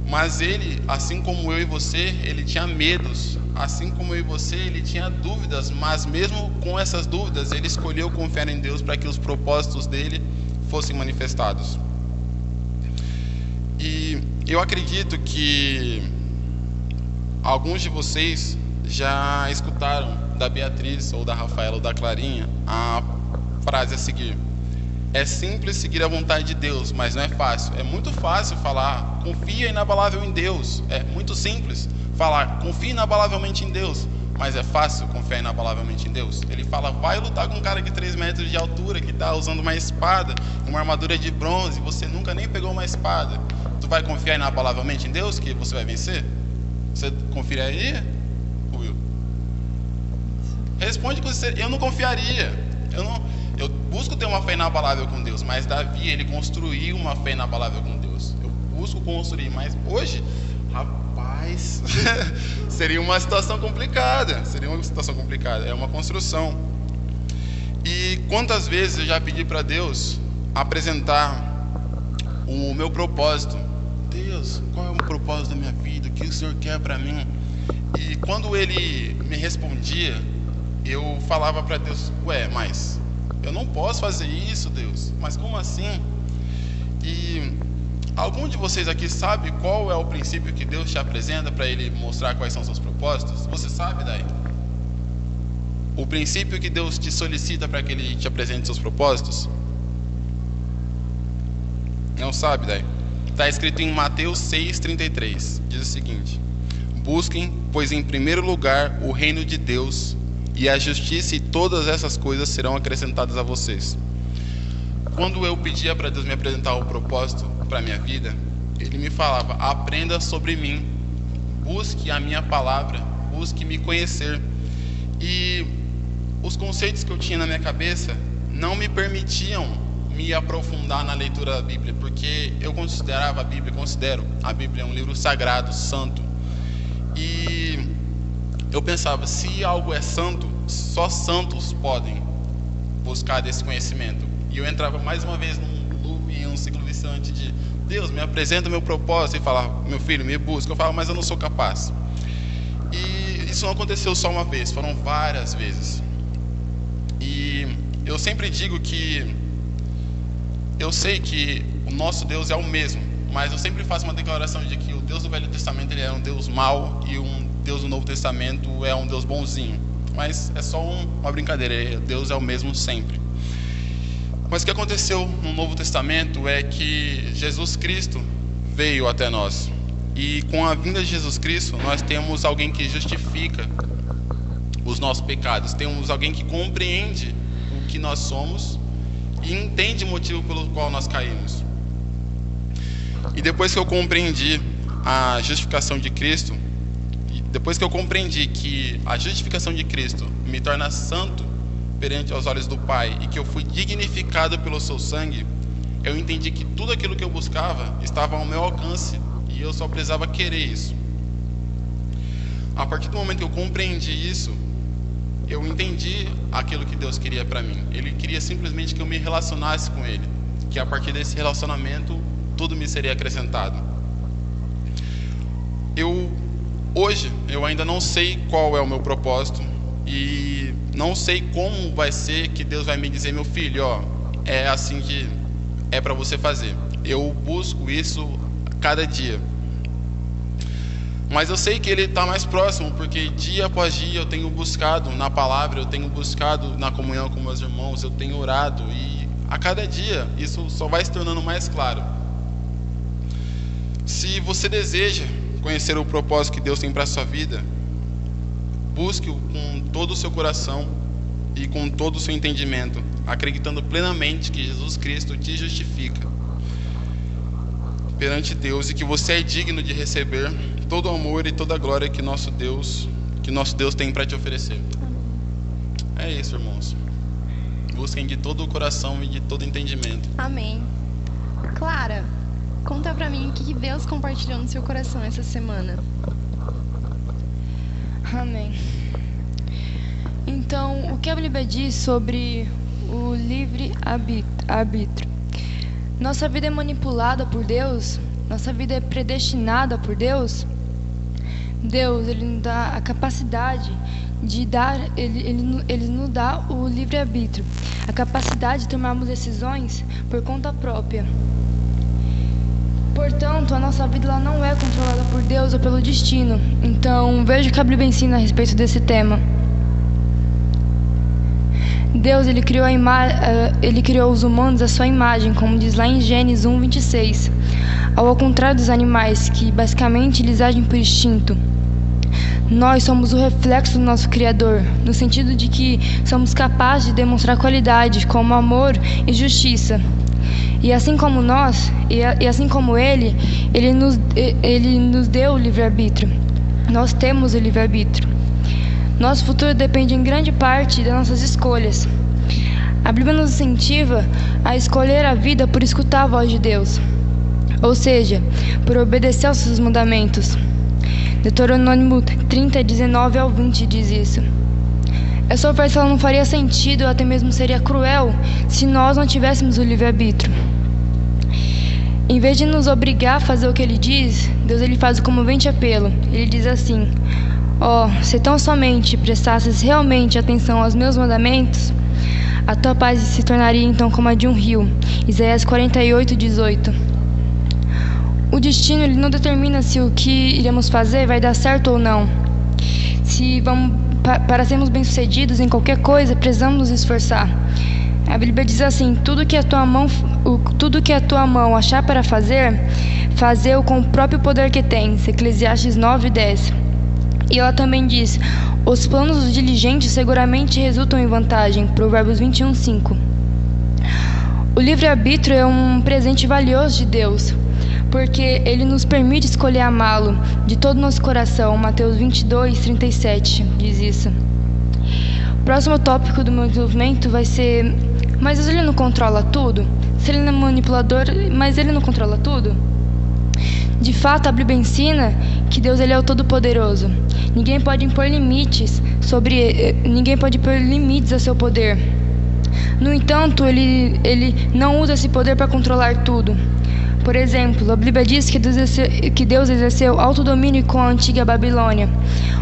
Mas ele, assim como eu e você, ele tinha medos, assim como eu e você, ele tinha dúvidas, mas mesmo com essas dúvidas, ele escolheu confiar em Deus para que os propósitos dele fossem manifestados. E eu acredito que alguns de vocês já escutaram da Beatriz, ou da Rafaela, ou da Clarinha, a frase a seguir: é simples seguir a vontade de Deus, mas não é fácil. É muito fácil falar, confia inabalável em Deus. É muito simples falar, confia inabalavelmente em Deus. Mas é fácil confiar inabalavelmente em Deus? Ele fala, vai lutar com um cara de 3 metros de altura, que está usando uma espada, uma armadura de bronze, você nunca nem pegou uma espada. Tu vai confiar inabalavelmente em Deus que você vai vencer? Você confiaria, Will? Responde com você, eu não confiaria. Eu busco ter uma fé inabalável com Deus, mas Davi, ele construiu uma fé inabalável com Deus. Eu busco construir, mas hoje, rapaz, seria uma situação complicada. É uma construção. E quantas vezes eu já pedi para Deus apresentar o meu propósito? Deus, qual é o propósito da minha vida? O que o Senhor quer para mim? E quando ele me respondia, eu falava para Deus, mas eu não posso fazer isso, Deus. Mas como assim? E algum de vocês aqui sabe qual é o princípio que Deus te apresenta para ele mostrar quais são seus propósitos? Você sabe, Dai? O princípio que Deus te solicita para que ele te apresente seus propósitos? Não sabe, Dai? Está escrito em Mateus 6,33. Diz o seguinte: busquem, pois em primeiro lugar o reino de Deus e a justiça, e todas essas coisas serão acrescentadas a vocês. Quando eu pedia para Deus me apresentar o propósito para a minha vida, Ele me falava, aprenda sobre mim, busque a minha palavra, busque me conhecer. E os conceitos que eu tinha na minha cabeça não me permitiam me aprofundar na leitura da Bíblia, porque eu considero a Bíblia um livro sagrado, santo. E eu pensava, se algo é santo, só santos podem buscar desse conhecimento. E eu entrava mais uma vez num loop, em um ciclo viciante de Deus, me apresenta o meu propósito, e falava, meu filho, me busca. Eu falava, mas eu não sou capaz. E isso não aconteceu só uma vez, foram várias vezes. E eu sempre digo que eu sei que o nosso Deus é o mesmo, mas eu sempre faço uma declaração de que o Deus do Velho Testamento ele é um Deus mau e um Deus do Novo Testamento é um Deus bonzinho. Mas é só uma brincadeira, Deus é o mesmo sempre. Mas o que aconteceu no Novo Testamento é que Jesus Cristo veio até nós. E com a vinda de Jesus Cristo, nós temos alguém que justifica os nossos pecados. Temos alguém que compreende o que nós somos e entende o motivo pelo qual nós caímos. E depois que eu compreendi a justificação de Cristo, depois que eu compreendi que a justificação de Cristo me torna santo perante aos olhos do Pai e que eu fui dignificado pelo seu sangue, eu entendi que tudo aquilo que eu buscava estava ao meu alcance e eu só precisava querer isso. A partir do momento que eu compreendi isso, eu entendi aquilo que Deus queria para mim. Ele queria simplesmente que eu me relacionasse com Ele, que a partir desse relacionamento tudo me seria acrescentado. Hoje eu ainda não sei qual é o meu propósito e não sei como vai ser que Deus vai me dizer: meu filho, ó, é assim que é para você fazer. Eu busco isso cada dia. Mas eu sei que Ele está mais próximo, porque dia após dia eu tenho buscado na palavra, eu tenho buscado na comunhão com meus irmãos, eu tenho orado, e a cada dia isso só vai se tornando mais claro. Se você deseja conhecer o propósito que Deus tem para a sua vida, busque-o com todo o seu coração e com todo o seu entendimento, acreditando plenamente que Jesus Cristo te justifica perante Deus e que você é digno de receber todo o amor e toda a glória que nosso Deus tem para te oferecer. É isso, irmãos. Busquem de todo o coração e de todo entendimento. Amém. Clara, conta pra mim o que Deus compartilhou no seu coração essa semana. Amém. Então, o que a Bíblia diz sobre o livre-arbítrio? Nossa vida é manipulada por Deus? Nossa vida é predestinada por Deus? Deus, Ele nos dá a capacidade de dar, Ele nos dá o livre-arbítrio, a capacidade de tomarmos decisões por conta própria. Portanto, a nossa vida ela não é controlada por Deus ou pelo destino. Então, veja o que a Bíblia ensina a respeito desse tema. Deus, Ele criou os humanos à sua imagem, como diz lá em Gênesis 1:26. Ao contrário dos animais, que basicamente eles agem por instinto. Nós somos o reflexo do nosso Criador, no sentido de que somos capazes de demonstrar qualidade como amor e justiça. E assim como nós, e assim como Ele nos deu o livre-arbítrio. Nós temos o livre-arbítrio. Nosso futuro depende em grande parte das nossas escolhas. A Bíblia nos incentiva a escolher a vida por escutar a voz de Deus, ou seja, por obedecer aos seus mandamentos. Deuteronômio 30:19-20 diz isso. Essa oferta ela não faria sentido, ou até mesmo seria cruel, se nós não tivéssemos o livre-arbítrio. Em vez de nos obrigar a fazer o que Ele diz, Deus ele faz o comovente apelo. Ele diz assim: se tão somente prestasses realmente atenção aos meus mandamentos, a tua paz se tornaria então como a de um rio. Isaías 48:18. O destino ele não determina se o que iremos fazer vai dar certo ou não. Para sermos bem-sucedidos em qualquer coisa, precisamos nos esforçar. A Bíblia diz assim: tudo que a tua mão achar para fazer-o com o próprio poder que tens. Eclesiastes 9:10. E ela também diz: os planos dos diligentes seguramente resultam em vantagem. Provérbios 21:5. O livre-arbítrio é um presente valioso de Deus, porque Ele nos permite escolher amá-lo de todo o nosso coração. Mateus 22:37 diz isso. O próximo tópico do meu desenvolvimento vai ser: mas Deus ele não controla tudo? Se Ele não é manipulador, mas Ele não controla tudo? De fato, a Bíblia ensina que Deus ele é o Todo-Poderoso. Ninguém pode impor limites a seu poder. No entanto, ele não usa esse poder para controlar tudo. Por exemplo, a Bíblia diz que Deus exerceu autodomínio com a antiga Babilônia,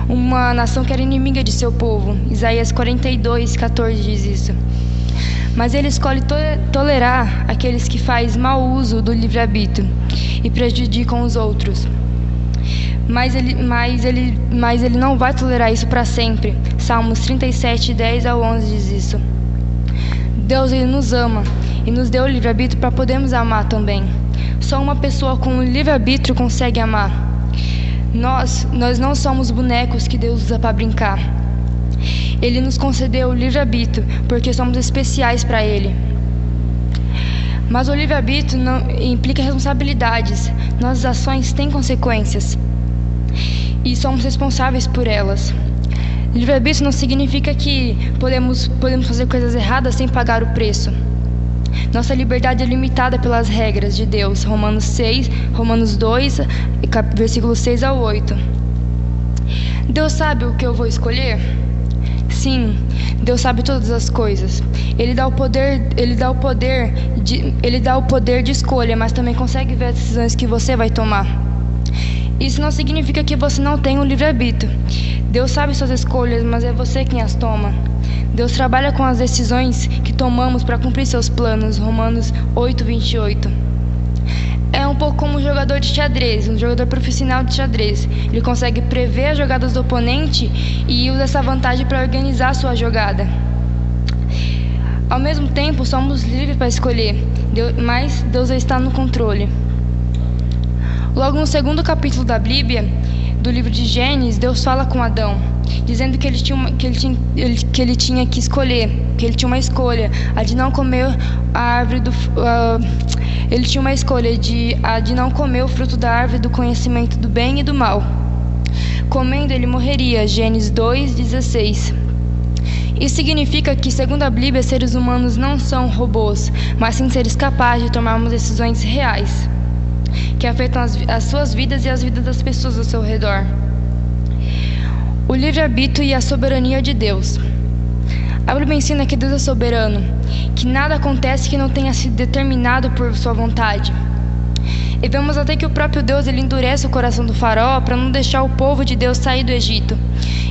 uma nação que era inimiga de seu povo. Isaías 42:14 diz isso. Mas Ele escolhe tolerar aqueles que fazem mau uso do livre-arbítrio e prejudicam os outros. Mas ele não vai tolerar isso para sempre. Salmos 37:10-11 diz isso. Deus ele nos ama e nos deu o livre-arbítrio para podermos amar também. Só uma pessoa com o livre-arbítrio consegue amar. Nós não somos bonecos que Deus usa para brincar. Ele nos concedeu o livre-arbítrio porque somos especiais para Ele. Mas o livre-arbítrio não implica responsabilidades. Nossas ações têm consequências e somos responsáveis por elas. Livre-arbítrio não significa que podemos fazer coisas erradas sem pagar o preço. Nossa liberdade é limitada pelas regras de Deus. Romanos 2, versículos 6-8. Deus sabe o que eu vou escolher? Sim, Deus sabe todas as coisas. Ele dá o poder de escolha, mas também consegue ver as decisões que você vai tomar. Isso não significa que você não tem um livre-arbítrio. Deus sabe suas escolhas, mas é você quem as toma. Deus trabalha com as decisões que tomamos para cumprir seus planos. Romanos 8:28. É um pouco como um jogador de xadrez, um jogador profissional de xadrez. Ele consegue prever as jogadas do oponente e usa essa vantagem para organizar a sua jogada. Ao mesmo tempo, somos livres para escolher, mas Deus está no controle. Logo no segundo capítulo da Bíblia, do livro de Gênesis, Deus fala com Adão, dizendo que ele tinha que escolher, que ele tinha uma escolha, a de não comer a árvore ele tinha uma escolha de não comer o fruto da árvore do conhecimento do bem e do mal. Comendo, ele morreria. Gênesis 2:16. Isso significa que, segundo a Bíblia, seres humanos não são robôs, mas sim seres capazes de tomarmos decisões reais, que afetam as suas vidas e as vidas das pessoas ao seu redor. O livre-arbítrio e a soberania de Deus. A Bíblia ensina que Deus é soberano, que nada acontece que não tenha sido determinado por sua vontade. E vemos até que o próprio Deus ele endurece o coração do faraó para não deixar o povo de Deus sair do Egito.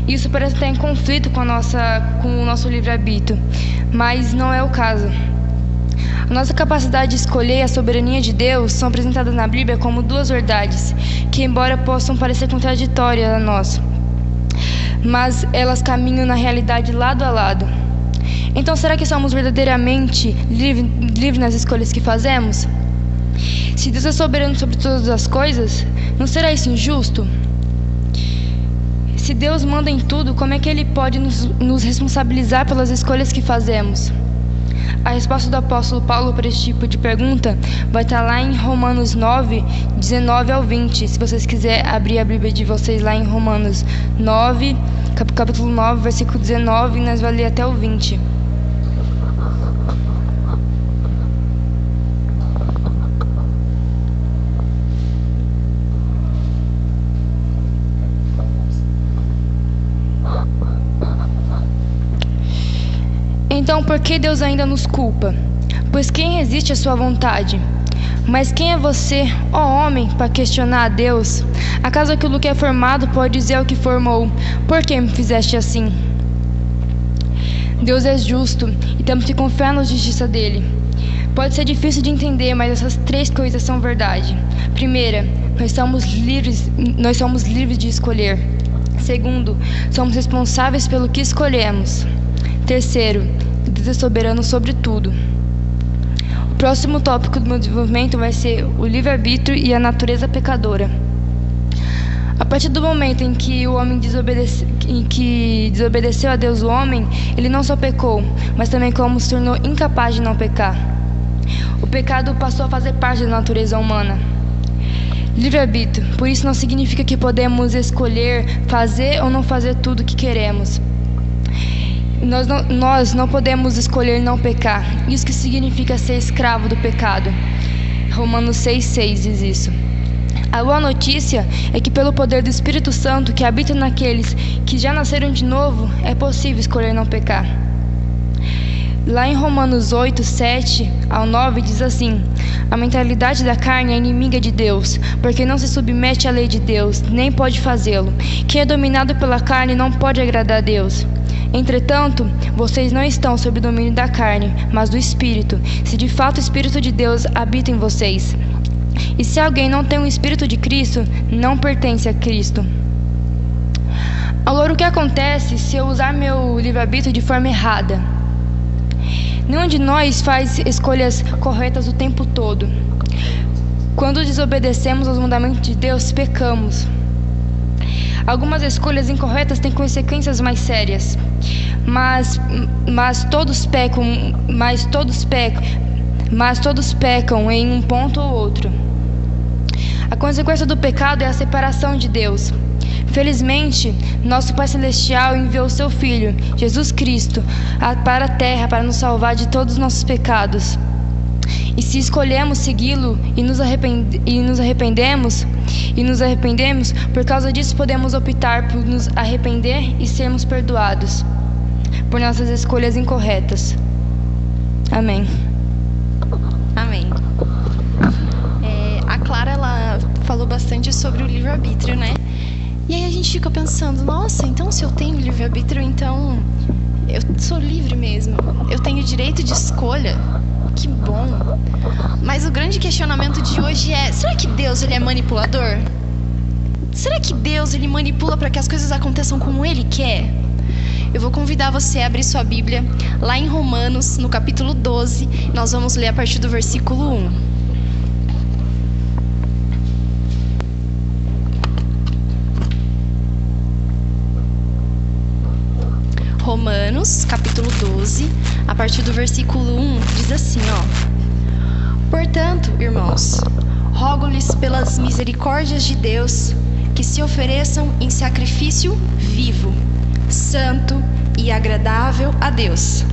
Isso parece estar em conflito com o nosso livre-arbítrio, mas não é o caso. A nossa capacidade de escolher e a soberania de Deus são apresentadas na Bíblia como duas verdades, que embora possam parecer contraditórias a nós, mas elas caminham na realidade lado a lado. Então, será que somos verdadeiramente livres nas escolhas que fazemos? Se Deus é soberano sobre todas as coisas, não será isso injusto? Se Deus manda em tudo, como é que Ele pode nos responsabilizar pelas escolhas que fazemos? A resposta do apóstolo Paulo para esse tipo de pergunta vai estar lá em Romanos 9:19-20. Se vocês quiserem abrir a Bíblia de vocês lá em Romanos 9, capítulo 9, versículo 19, nós vamos ler até o 20. Então, por que Deus ainda nos culpa? Pois quem resiste à sua vontade? Mas quem é você, ó homem, para questionar a Deus? Acaso aquilo que é formado pode dizer ao que formou: por que me fizeste assim? Deus é justo e temos que confiar na justiça dele. Pode ser difícil de entender, mas essas três coisas são verdade. Primeira, nós somos livres de escolher. Segundo, somos responsáveis pelo que escolhemos. Terceiro, Deus é soberano sobre tudo. O próximo tópico do meu desenvolvimento vai ser o livre-arbítrio e a natureza pecadora. A partir do momento em que o homem desobedeceu a Deus, o homem, ele não só pecou, mas também como se tornou incapaz de não pecar. O pecado passou a fazer parte da natureza humana. Livre-arbítrio, por isso não significa que podemos escolher fazer ou não fazer tudo o que queremos. Nós não podemos escolher não pecar. Isso que significa ser escravo do pecado. Romanos 6:6 diz isso. A boa notícia é que pelo poder do Espírito Santo que habita naqueles que já nasceram de novo, é possível escolher não pecar. Lá em Romanos 8:7-9 diz assim: a mentalidade da carne é inimiga de Deus, porque não se submete à lei de Deus, nem pode fazê-lo. Quem é dominado pela carne não pode agradar a Deus. Entretanto, vocês não estão sob o domínio da carne, mas do Espírito, se de fato o Espírito de Deus habita em vocês. E se alguém não tem o Espírito de Cristo, não pertence a Cristo. Agora, o que acontece se eu usar meu livre-arbítrio de forma errada? Nenhum de nós faz escolhas corretas o tempo todo. Quando desobedecemos aos mandamentos de Deus, pecamos. Algumas escolhas incorretas têm consequências mais sérias, mas todos pecam em um ponto ou outro. A consequência do pecado é a separação de Deus. Felizmente, nosso Pai Celestial enviou seu Filho, Jesus Cristo, para a terra para nos salvar de todos os nossos pecados. E se escolhemos segui-lo e nos arrependemos, por causa disso podemos optar por nos arrepender e sermos perdoados. por nossas escolhas incorretas. Amém. Amém. A Clara, ela falou bastante sobre o livre-arbítrio, né? E aí a gente fica pensando, nossa, então se eu tenho livre-arbítrio, então eu sou livre mesmo. Eu tenho direito de escolha. Que bom. Mas o grande questionamento de hoje é, será que Deus ele é manipulador? Será que Deus ele manipula para que as coisas aconteçam como Ele quer? Eu vou convidar você a abrir sua Bíblia lá em Romanos, no capítulo 12. Nós vamos ler a partir do versículo 1. Romanos, capítulo 12, a partir do versículo 1, diz assim, Portanto, irmãos, rogo-lhes pelas misericórdias de Deus que se ofereçam em sacrifício vivo, santo e agradável a Deus.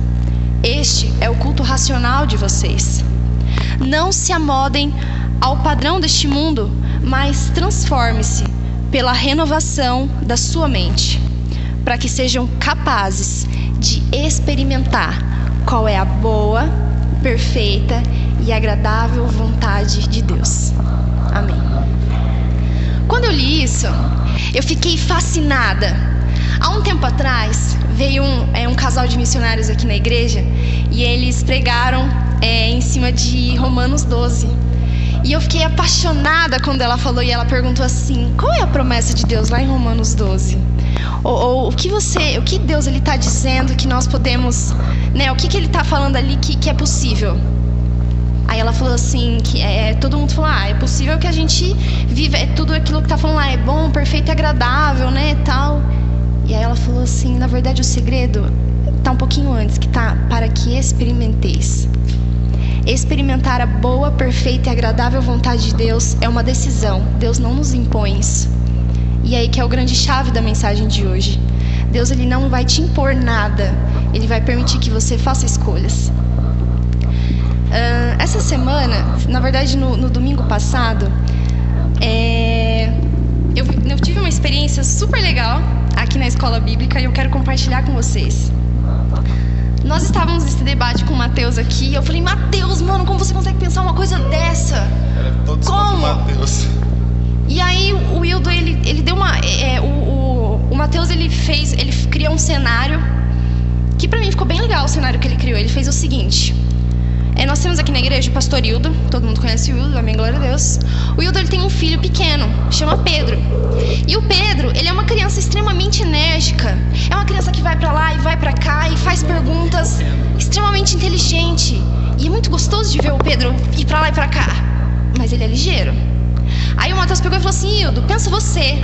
Este é o culto racional de vocês. Não se amodem ao padrão deste mundo, mas transforme-se pela renovação da sua mente, para que sejam capazes de experimentar qual é a boa, perfeita e agradável vontade de Deus. Amém. Quando eu li isso, eu fiquei fascinada. Há um tempo atrás, veio um casal de missionários aqui na igreja e eles pregaram em cima de Romanos 12. E eu fiquei apaixonada quando ela falou e ela perguntou assim, qual é a promessa de Deus lá em Romanos 12? Ou o que Deus ele está dizendo que nós podemos, né? O que ele está falando ali que é possível? Aí ela falou assim, que todo mundo falou, é possível que a gente viva, tudo aquilo que está falando lá é bom, perfeito e agradável, né, tal. E aí ela falou assim, na verdade o segredo está um pouquinho antes, que está para que experimenteis. Experimentar a boa, perfeita e agradável vontade de Deus é uma decisão. Deus não nos impõe isso. E aí que é o grande chave da mensagem de hoje. Deus ele não vai te impor nada. Ele vai permitir que você faça escolhas. Essa semana, na verdade no domingo passado, eu tive uma experiência super legal aqui na escola bíblica e eu quero compartilhar com vocês. Nós estávamos nesse debate com o Matheus aqui e eu falei, Matheus, mano, como você consegue pensar uma coisa dessa? Como? Matheus. E aí o Wildo, ele deu uma... o Matheus, ele criou um cenário que pra mim ficou bem legal o cenário que ele criou. Ele fez o seguinte... nós temos aqui na igreja o pastor Hildo, todo mundo conhece o Hildo, amém, glória a Deus. O Hildo ele tem um filho pequeno, chama Pedro. E o Pedro, ele é uma criança extremamente enérgica. É uma criança que vai pra lá e vai pra cá e faz perguntas, extremamente inteligente. E é muito gostoso de ver o Pedro ir pra lá e pra cá. Mas ele é ligeiro. Aí o Matheus pegou e falou assim, Hildo, pensa você,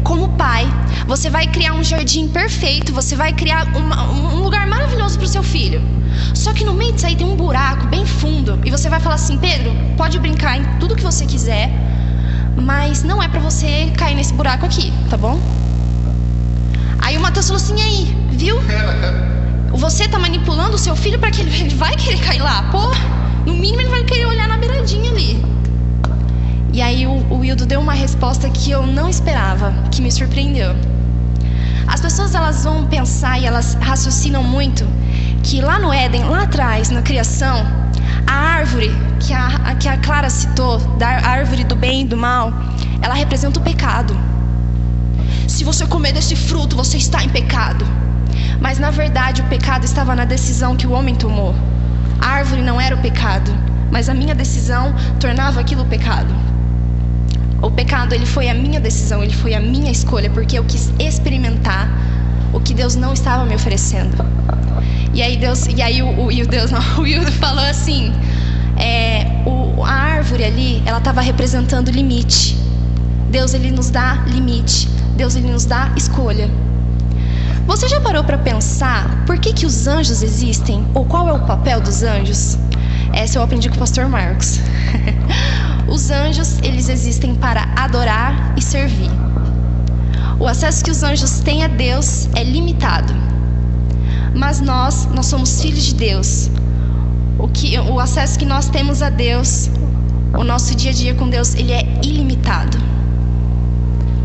como pai, você vai criar um jardim perfeito, você vai criar um lugar maravilhoso pro seu filho. Só que no meio disso aí tem um buraco bem fundo. E você vai falar assim, Pedro, pode brincar em tudo que você quiser, mas não é pra você cair nesse buraco aqui, tá bom? Aí o Matheus falou assim, e aí, viu? Você tá manipulando o seu filho pra que ele vai querer cair lá? Pô, no mínimo ele vai querer olhar na beiradinha ali. E aí o Wildo deu uma resposta que eu não esperava, que me surpreendeu. As pessoas elas vão pensar e elas raciocinam muito que lá no Éden, lá atrás, na criação, a árvore que a Clara citou, da árvore do bem e do mal, ela representa o pecado. Se você comer desse fruto, você está em pecado. Mas na verdade o pecado estava na decisão que o homem tomou. A árvore não era o pecado, mas a minha decisão tornava aquilo pecado. O pecado, ele foi a minha decisão, ele foi a minha escolha, porque eu quis experimentar o que Deus não estava me oferecendo. E aí o Wildo falou assim, a árvore ali, ela estava representando limite. Deus, ele nos dá limite. Deus, ele nos dá escolha. Você já parou para pensar por que os anjos existem? Ou qual é o papel dos anjos? Essa eu aprendi com o pastor Marcos. Os anjos, eles existem para adorar e servir. O acesso que os anjos têm a Deus é limitado. Mas nós somos filhos de Deus. O acesso que nós temos a Deus, o nosso dia a dia com Deus, ele é ilimitado.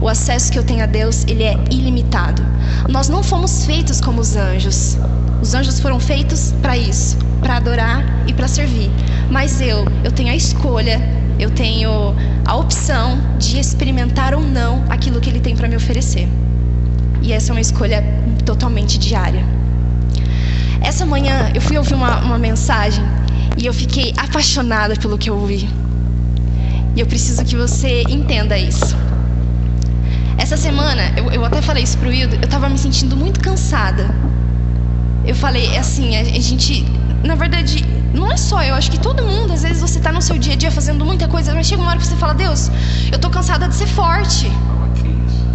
O acesso que eu tenho a Deus, ele é ilimitado. Nós não fomos feitos como os anjos. Os anjos foram feitos para isso, para adorar e para servir. Mas eu tenho a escolha, eu tenho a opção de experimentar ou não aquilo que Ele tem para me oferecer. E essa é uma escolha totalmente diária. Essa manhã eu fui ouvir uma mensagem e eu fiquei apaixonada pelo que eu ouvi. E eu preciso que você entenda isso. Essa semana, eu até falei isso pro Hildo, eu tava me sentindo muito cansada. Eu falei assim, a gente, na verdade, não é só eu, acho que todo mundo, às vezes você tá no seu dia a dia fazendo muita coisa, mas chega uma hora que você fala, Deus, eu tô cansada de ser forte.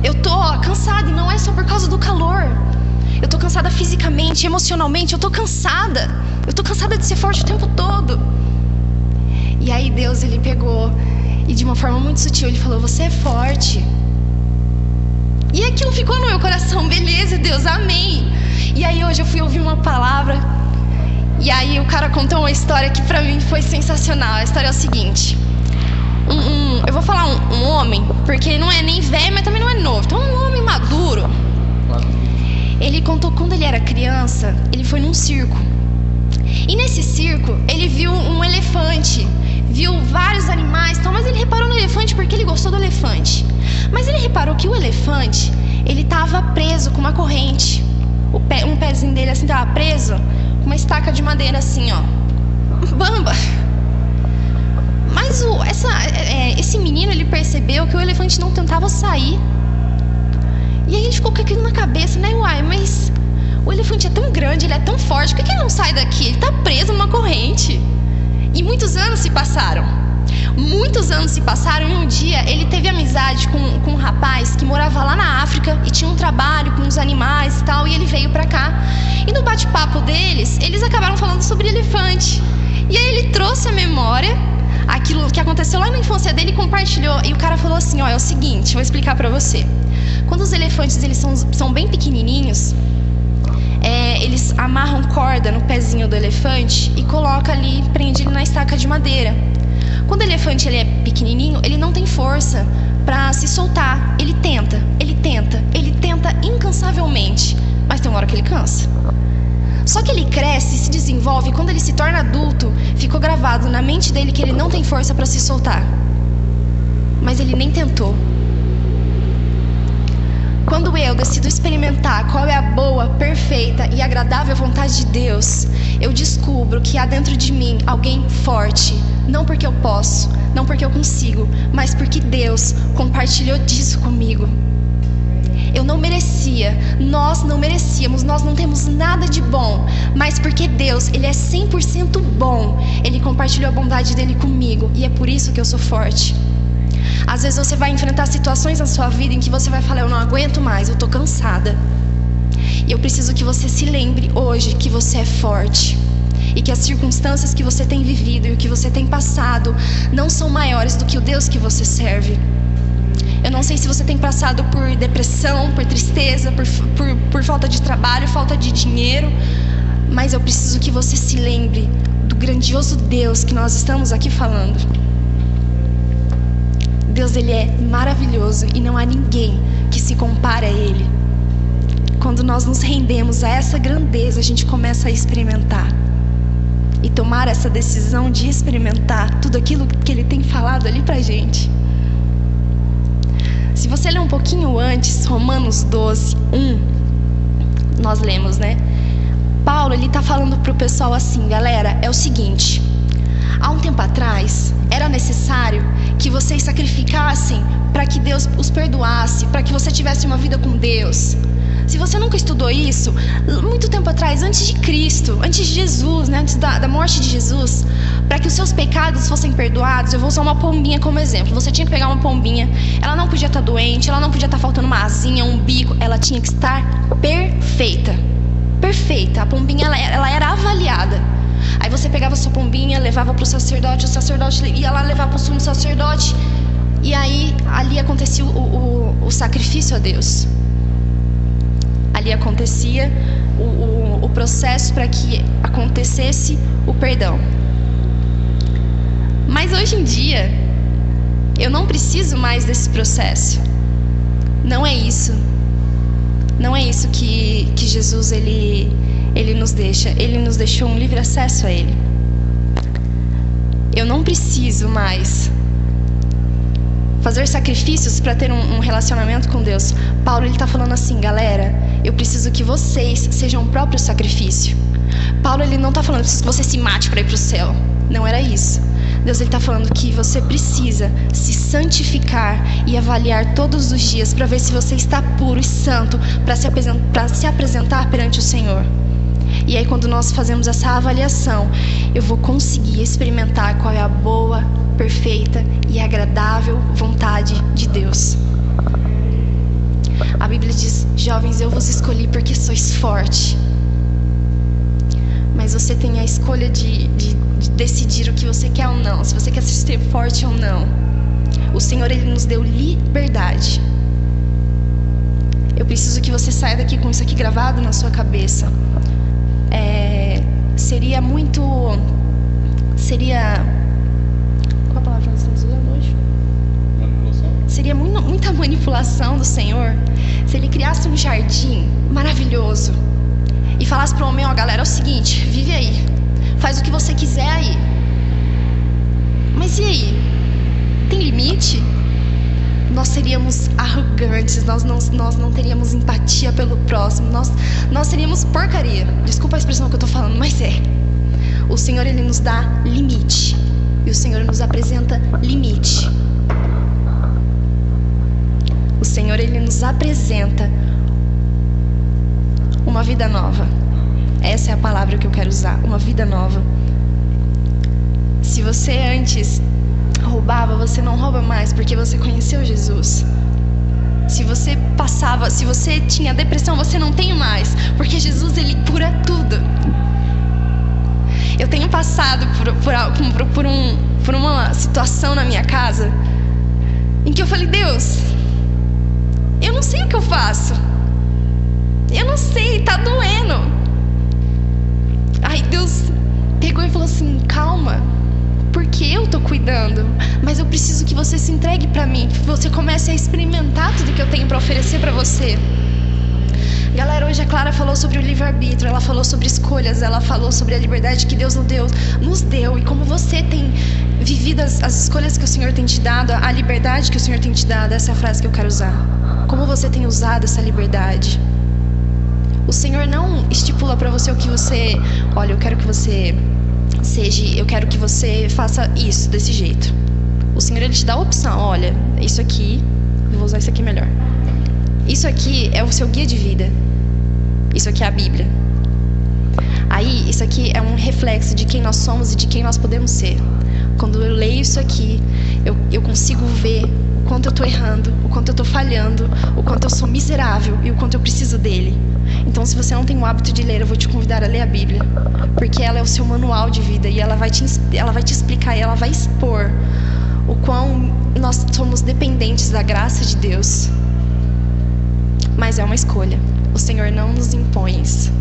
Eu tô cansada e não é só por causa do calor. Eu tô cansada fisicamente, emocionalmente, eu tô cansada. Eu tô cansada de ser forte o tempo todo. E aí Deus, Ele pegou e de uma forma muito sutil, Ele falou, você é forte. E aquilo ficou no meu coração, beleza, Deus, amém. E aí hoje eu fui ouvir uma palavra e aí o cara contou uma história que pra mim foi sensacional. A história é o seguinte, eu vou falar um homem, porque não é nem velho, mas também não é novo. Então um homem maduro. Ele contou que quando ele era criança, ele foi num circo. E nesse circo, ele viu um elefante, viu vários animais, mas ele reparou no elefante porque ele gostou do elefante. Mas ele reparou que o elefante, ele estava preso com uma corrente. Um pezinho dele assim estava preso com uma estaca de madeira assim, ó. Bamba! Mas esse menino, ele percebeu que o elefante não tentava sair. E aí ele ficou com aquilo na cabeça, né? Uai, mas o elefante é tão grande, ele é tão forte, por que ele não sai daqui? Ele tá preso numa corrente. E muitos anos se passaram. E um dia ele teve amizade com um rapaz que morava lá na África e tinha um trabalho com os animais e tal, e ele veio pra cá. E no bate-papo deles, eles acabaram falando sobre elefante. E aí ele trouxe à memória aquilo que aconteceu lá na infância dele e compartilhou. E o cara falou assim, ó, é o seguinte, vou explicar pra você. Quando os elefantes eles são bem pequenininhos, eles amarram corda no pezinho do elefante e colocam ali, prende ele na estaca de madeira. Quando o elefante ele é pequenininho, ele não tem força para se soltar. Ele tenta incansavelmente, mas tem uma hora que ele cansa. Só que ele cresce e se desenvolve, e quando ele se torna adulto, ficou gravado na mente dele que ele não tem força para se soltar. Mas ele nem tentou. Quando eu decido experimentar qual é a boa, perfeita e agradável vontade de Deus, eu descubro que há dentro de mim alguém forte. Não porque eu posso, não porque eu consigo, mas porque Deus compartilhou disso comigo. Eu não merecia, nós não merecíamos, nós não temos nada de bom, mas porque Deus, Ele é 100% bom, Ele compartilhou a bondade dEle comigo, e é por isso que eu sou forte. Às vezes você vai enfrentar situações na sua vida em que você vai falar, eu não aguento mais, eu tô cansada. E eu preciso que você se lembre hoje que você é forte. E que as circunstâncias que você tem vivido e o que você tem passado não são maiores do que o Deus que você serve. Eu não sei se você tem passado por depressão, por tristeza, por falta de trabalho, falta de dinheiro, mas eu preciso que você se lembre do grandioso Deus que nós estamos aqui falando. Deus, Ele é maravilhoso e não há ninguém que se compare a Ele. Quando nós nos rendemos a essa grandeza, a gente começa a experimentar. E tomar essa decisão de experimentar tudo aquilo que Ele tem falado ali pra gente. Se você ler um pouquinho antes, Romanos 12, 1, nós lemos, né? Paulo, ele tá falando pro pessoal assim, galera, é o seguinte, há um tempo atrás, era necessário que vocês sacrificassem para que Deus os perdoasse, para que você tivesse uma vida com Deus. Se você nunca estudou isso, muito tempo atrás, antes de Cristo, antes de Jesus, né, antes da morte de Jesus, para que os seus pecados fossem perdoados, eu vou usar uma pombinha como exemplo. Você tinha que pegar uma pombinha, ela não podia estar doente, ela não podia estar faltando uma asinha, um bico, ela tinha que estar perfeita. Perfeita. A pombinha ela era avaliada. Aí você pegava a sua pombinha, levava para o sacerdote ia lá levar para o sumo sacerdote, e aí ali acontecia o sacrifício a Deus. Ali acontecia o processo para que acontecesse o perdão. Mas hoje em dia, eu não preciso mais desse processo. Não é isso. Não é isso que Jesus ele nos deixa. Ele nos deixou um livre acesso a Ele. Eu não preciso mais fazer sacrifícios para ter um relacionamento com Deus. Paulo ele está falando assim, galera, eu preciso que vocês sejam o próprio sacrifício. Paulo ele não está falando que você se mate para ir para o céu. Não era isso. Deus ele está falando que você precisa se santificar e avaliar todos os dias para ver se você está puro e santo para se apresentar perante o Senhor. E aí quando nós fazemos essa avaliação, eu vou conseguir experimentar qual é a boa, perfeita e agradável vontade de Deus. A Bíblia diz, jovens, eu vos escolhi porque sois forte. Mas você tem a escolha de decidir o que você quer ou não, se você quer ser forte ou não. O Senhor ele nos deu liberdade. Eu preciso que você saia daqui com isso aqui gravado na sua cabeça. Qual a palavra que nós estamos usando hoje? Manipulação. Seria muita manipulação do Senhor se Ele criasse um jardim maravilhoso e falasse para o homem, ó, galera, é o seguinte, vive aí, faz o que você quiser aí. Mas e aí? Tem limite? Nós seríamos arrogantes, nós não teríamos empatia pelo próximo, nós seríamos porcaria. Desculpa a expressão que eu estou falando, mas é. O Senhor ele nos dá limite e o Senhor nos apresenta limite. O Senhor ele nos apresenta uma vida nova. Essa é a palavra que eu quero usar, uma vida nova. Se você antes roubava, você não rouba mais porque você conheceu Jesus. Se você tinha depressão, você não tem mais, porque Jesus ele cura tudo. Eu tenho passado por uma situação na minha casa em que eu falei, Deus, eu não sei o que eu faço. Eu não sei, tá doendo. Aí Deus pegou e falou assim, calma, porque eu tô cuidando, mas eu preciso que você se entregue pra mim, que você comece a experimentar tudo que eu tenho pra oferecer pra você. Galera, hoje a Clara falou sobre o livre-arbítrio, ela falou sobre escolhas, ela falou sobre a liberdade que Deus nos deu e como você tem vivido as escolhas que o Senhor tem te dado, a liberdade que o Senhor tem te dado. Essa é a frase que eu quero usar. Como você tem usado essa liberdade? O Senhor não estipula pra você o que você, olha, eu quero que você faça isso desse jeito. O Senhor ele te dá a opção, olha, isso aqui, eu vou usar isso aqui melhor. Isso aqui é o seu guia de vida. Isso aqui é a Bíblia. Aí, isso aqui é um reflexo de quem nós somos e de quem nós podemos ser. Quando eu leio isso aqui, eu consigo ver o quanto eu estou errando, o quanto eu estou falhando, o quanto eu sou miserável e o quanto eu preciso dele. Então, se você não tem o hábito de ler, eu vou te convidar a ler a Bíblia, porque ela é o seu manual de vida e ela vai te explicar e ela vai expor o quão nós somos dependentes da graça de Deus. Mas é uma escolha. O Senhor não nos impõe isso.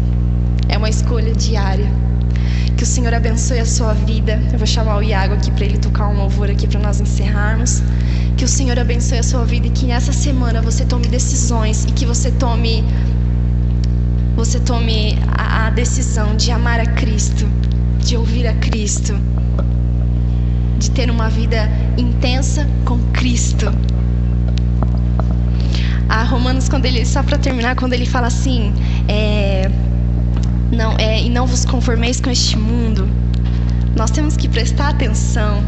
É uma escolha diária. Que o Senhor abençoe a sua vida. Eu vou chamar o Iago aqui para ele tocar um louvor aqui para nós encerrarmos. Que o Senhor abençoe a sua vida e que nessa semana você tome decisões e que você tome a decisão de amar a Cristo, de ouvir a Cristo, de ter uma vida intensa com Cristo. A Romanos, só para terminar, quando ele fala assim, e não vos conformeis com este mundo, nós temos que prestar atenção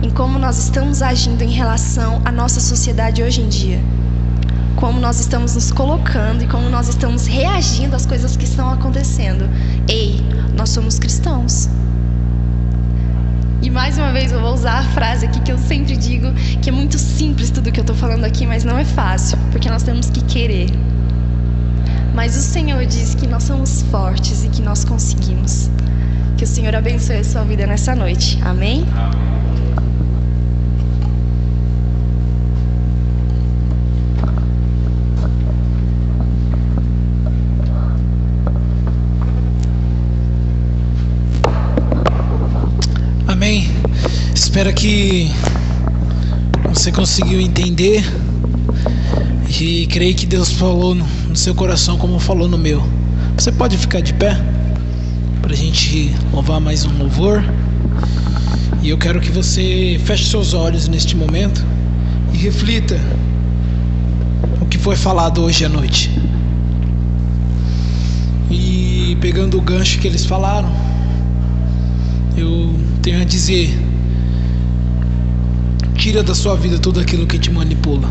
em como nós estamos agindo em relação à nossa sociedade hoje em dia. Como nós estamos nos colocando e como nós estamos reagindo às coisas que estão acontecendo. Ei, nós somos cristãos. E mais uma vez eu vou usar a frase aqui que eu sempre digo, que é muito simples tudo que eu estou falando aqui, mas não é fácil, porque nós temos que querer. Mas o Senhor diz que nós somos fortes e que nós conseguimos. Que o Senhor abençoe a sua vida nessa noite. Amém? Amém. Espero que você conseguiu entender E creio que Deus falou no seu coração como falou no meu. Você pode ficar de pé para a gente louvar mais um louvor. E eu quero que você feche seus olhos neste momento e reflita o que foi falado hoje à noite. E pegando o gancho que eles falaram, eu tenho a dizer: tira da sua vida tudo aquilo que te manipula.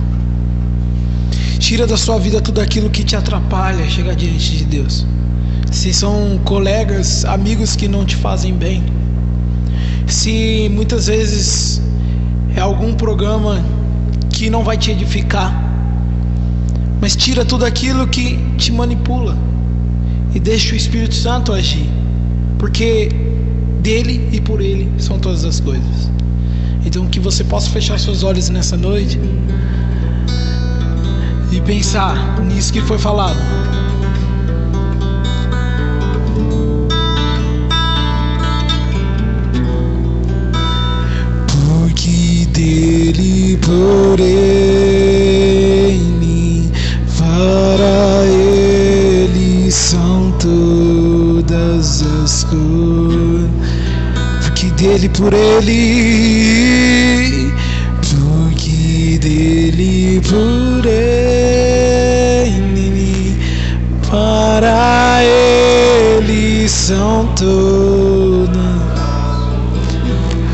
Tira da sua vida tudo aquilo que te atrapalha a chegar diante de Deus. Se são colegas, amigos que não te fazem bem, se muitas vezes é algum programa que não vai te edificar, mas tira tudo aquilo que te manipula e deixa o Espírito Santo agir, porque dele e por ele são todas as coisas. Então que você possa fechar seus olhos nessa noite e pensar nisso que foi falado. Porque dele, por ele, para ele são todas as coisas. Porque dele, por ele, porque dele, por ele, para ele são todas.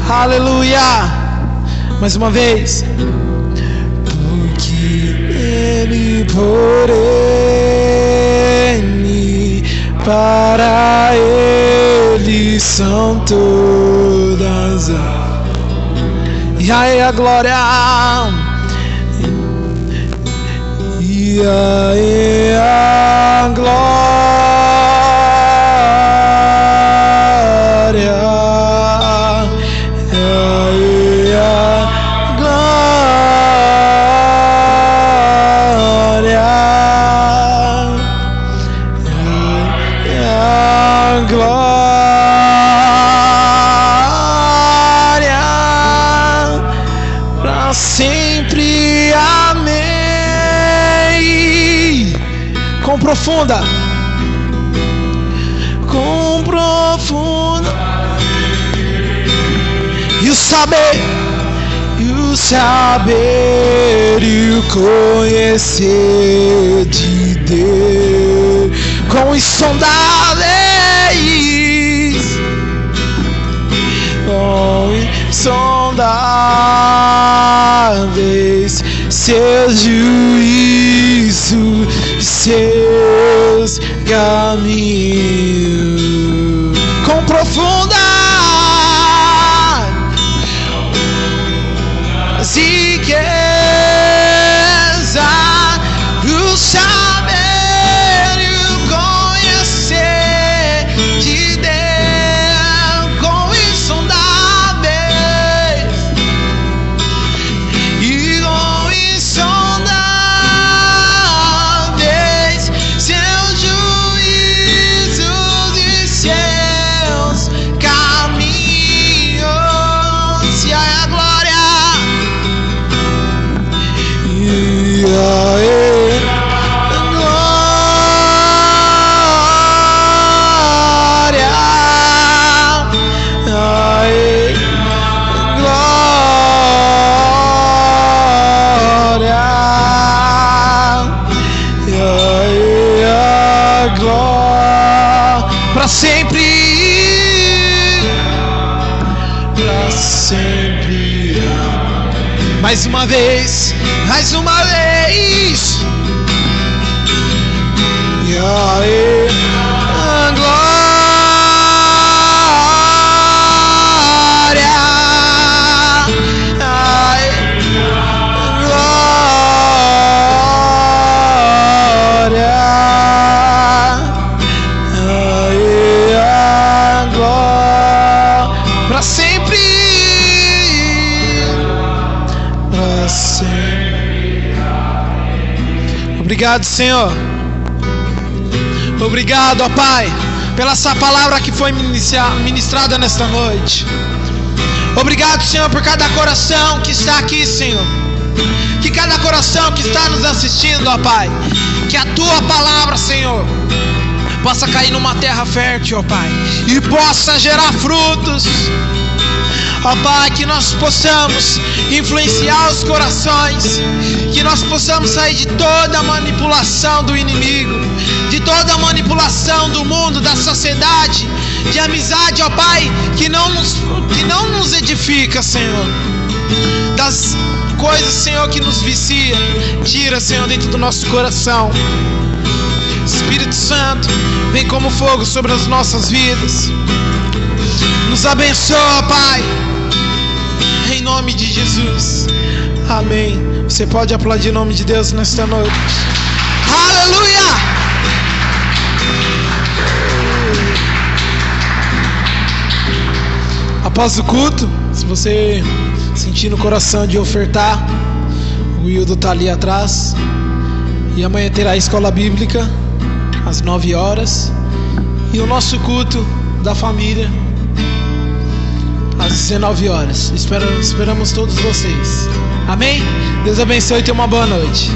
Aleluia! Mais uma vez. Porque ele, por ele, para ele são todas. E aí a glória. E aí a glória. Sempre, amém. Com profunda, e o saber, e o conhecer de Deus, com insondáveis, seus juízos, seus caminhos, com profunda riqueza, o saber e o conhecer de Deus, com insondáveis e com insondáveis seus juízos e seus caminhos. E a glória, e para sempre, para sempre. Mais uma vez, mais uma vez. E aí, a glória, ai, glória, para sempre, para sempre. Obrigado, Senhor. Obrigado, ó Pai, pela essa palavra que foi ministrada nesta noite. Obrigado, Senhor, por cada coração que está aqui, Senhor. Que cada coração que está nos assistindo, ó Pai, que a Tua palavra, Senhor, possa cair numa terra fértil, ó Pai, e possa gerar frutos. Ó Pai, que nós possamos influenciar os corações, que nós possamos sair de toda a manipulação do inimigo, de toda a manipulação do mundo, da sociedade, de amizade, ó Pai, que não nos edifica, Senhor, das coisas, Senhor, que nos vicia. Tira, Senhor, dentro do nosso coração. Espírito Santo, vem como fogo sobre as nossas vidas. Nos abençoa, Pai, em nome de Jesus. Amém. Você pode aplaudir o nome de Deus nesta noite. Aleluia! Após o culto, se você sentir no coração de ofertar, o Wildo está ali atrás. E amanhã terá a escola bíblica às 9 horas. E o nosso culto da família às 19 horas. Esperamos todos vocês. Amém? Deus abençoe e tenha uma boa noite.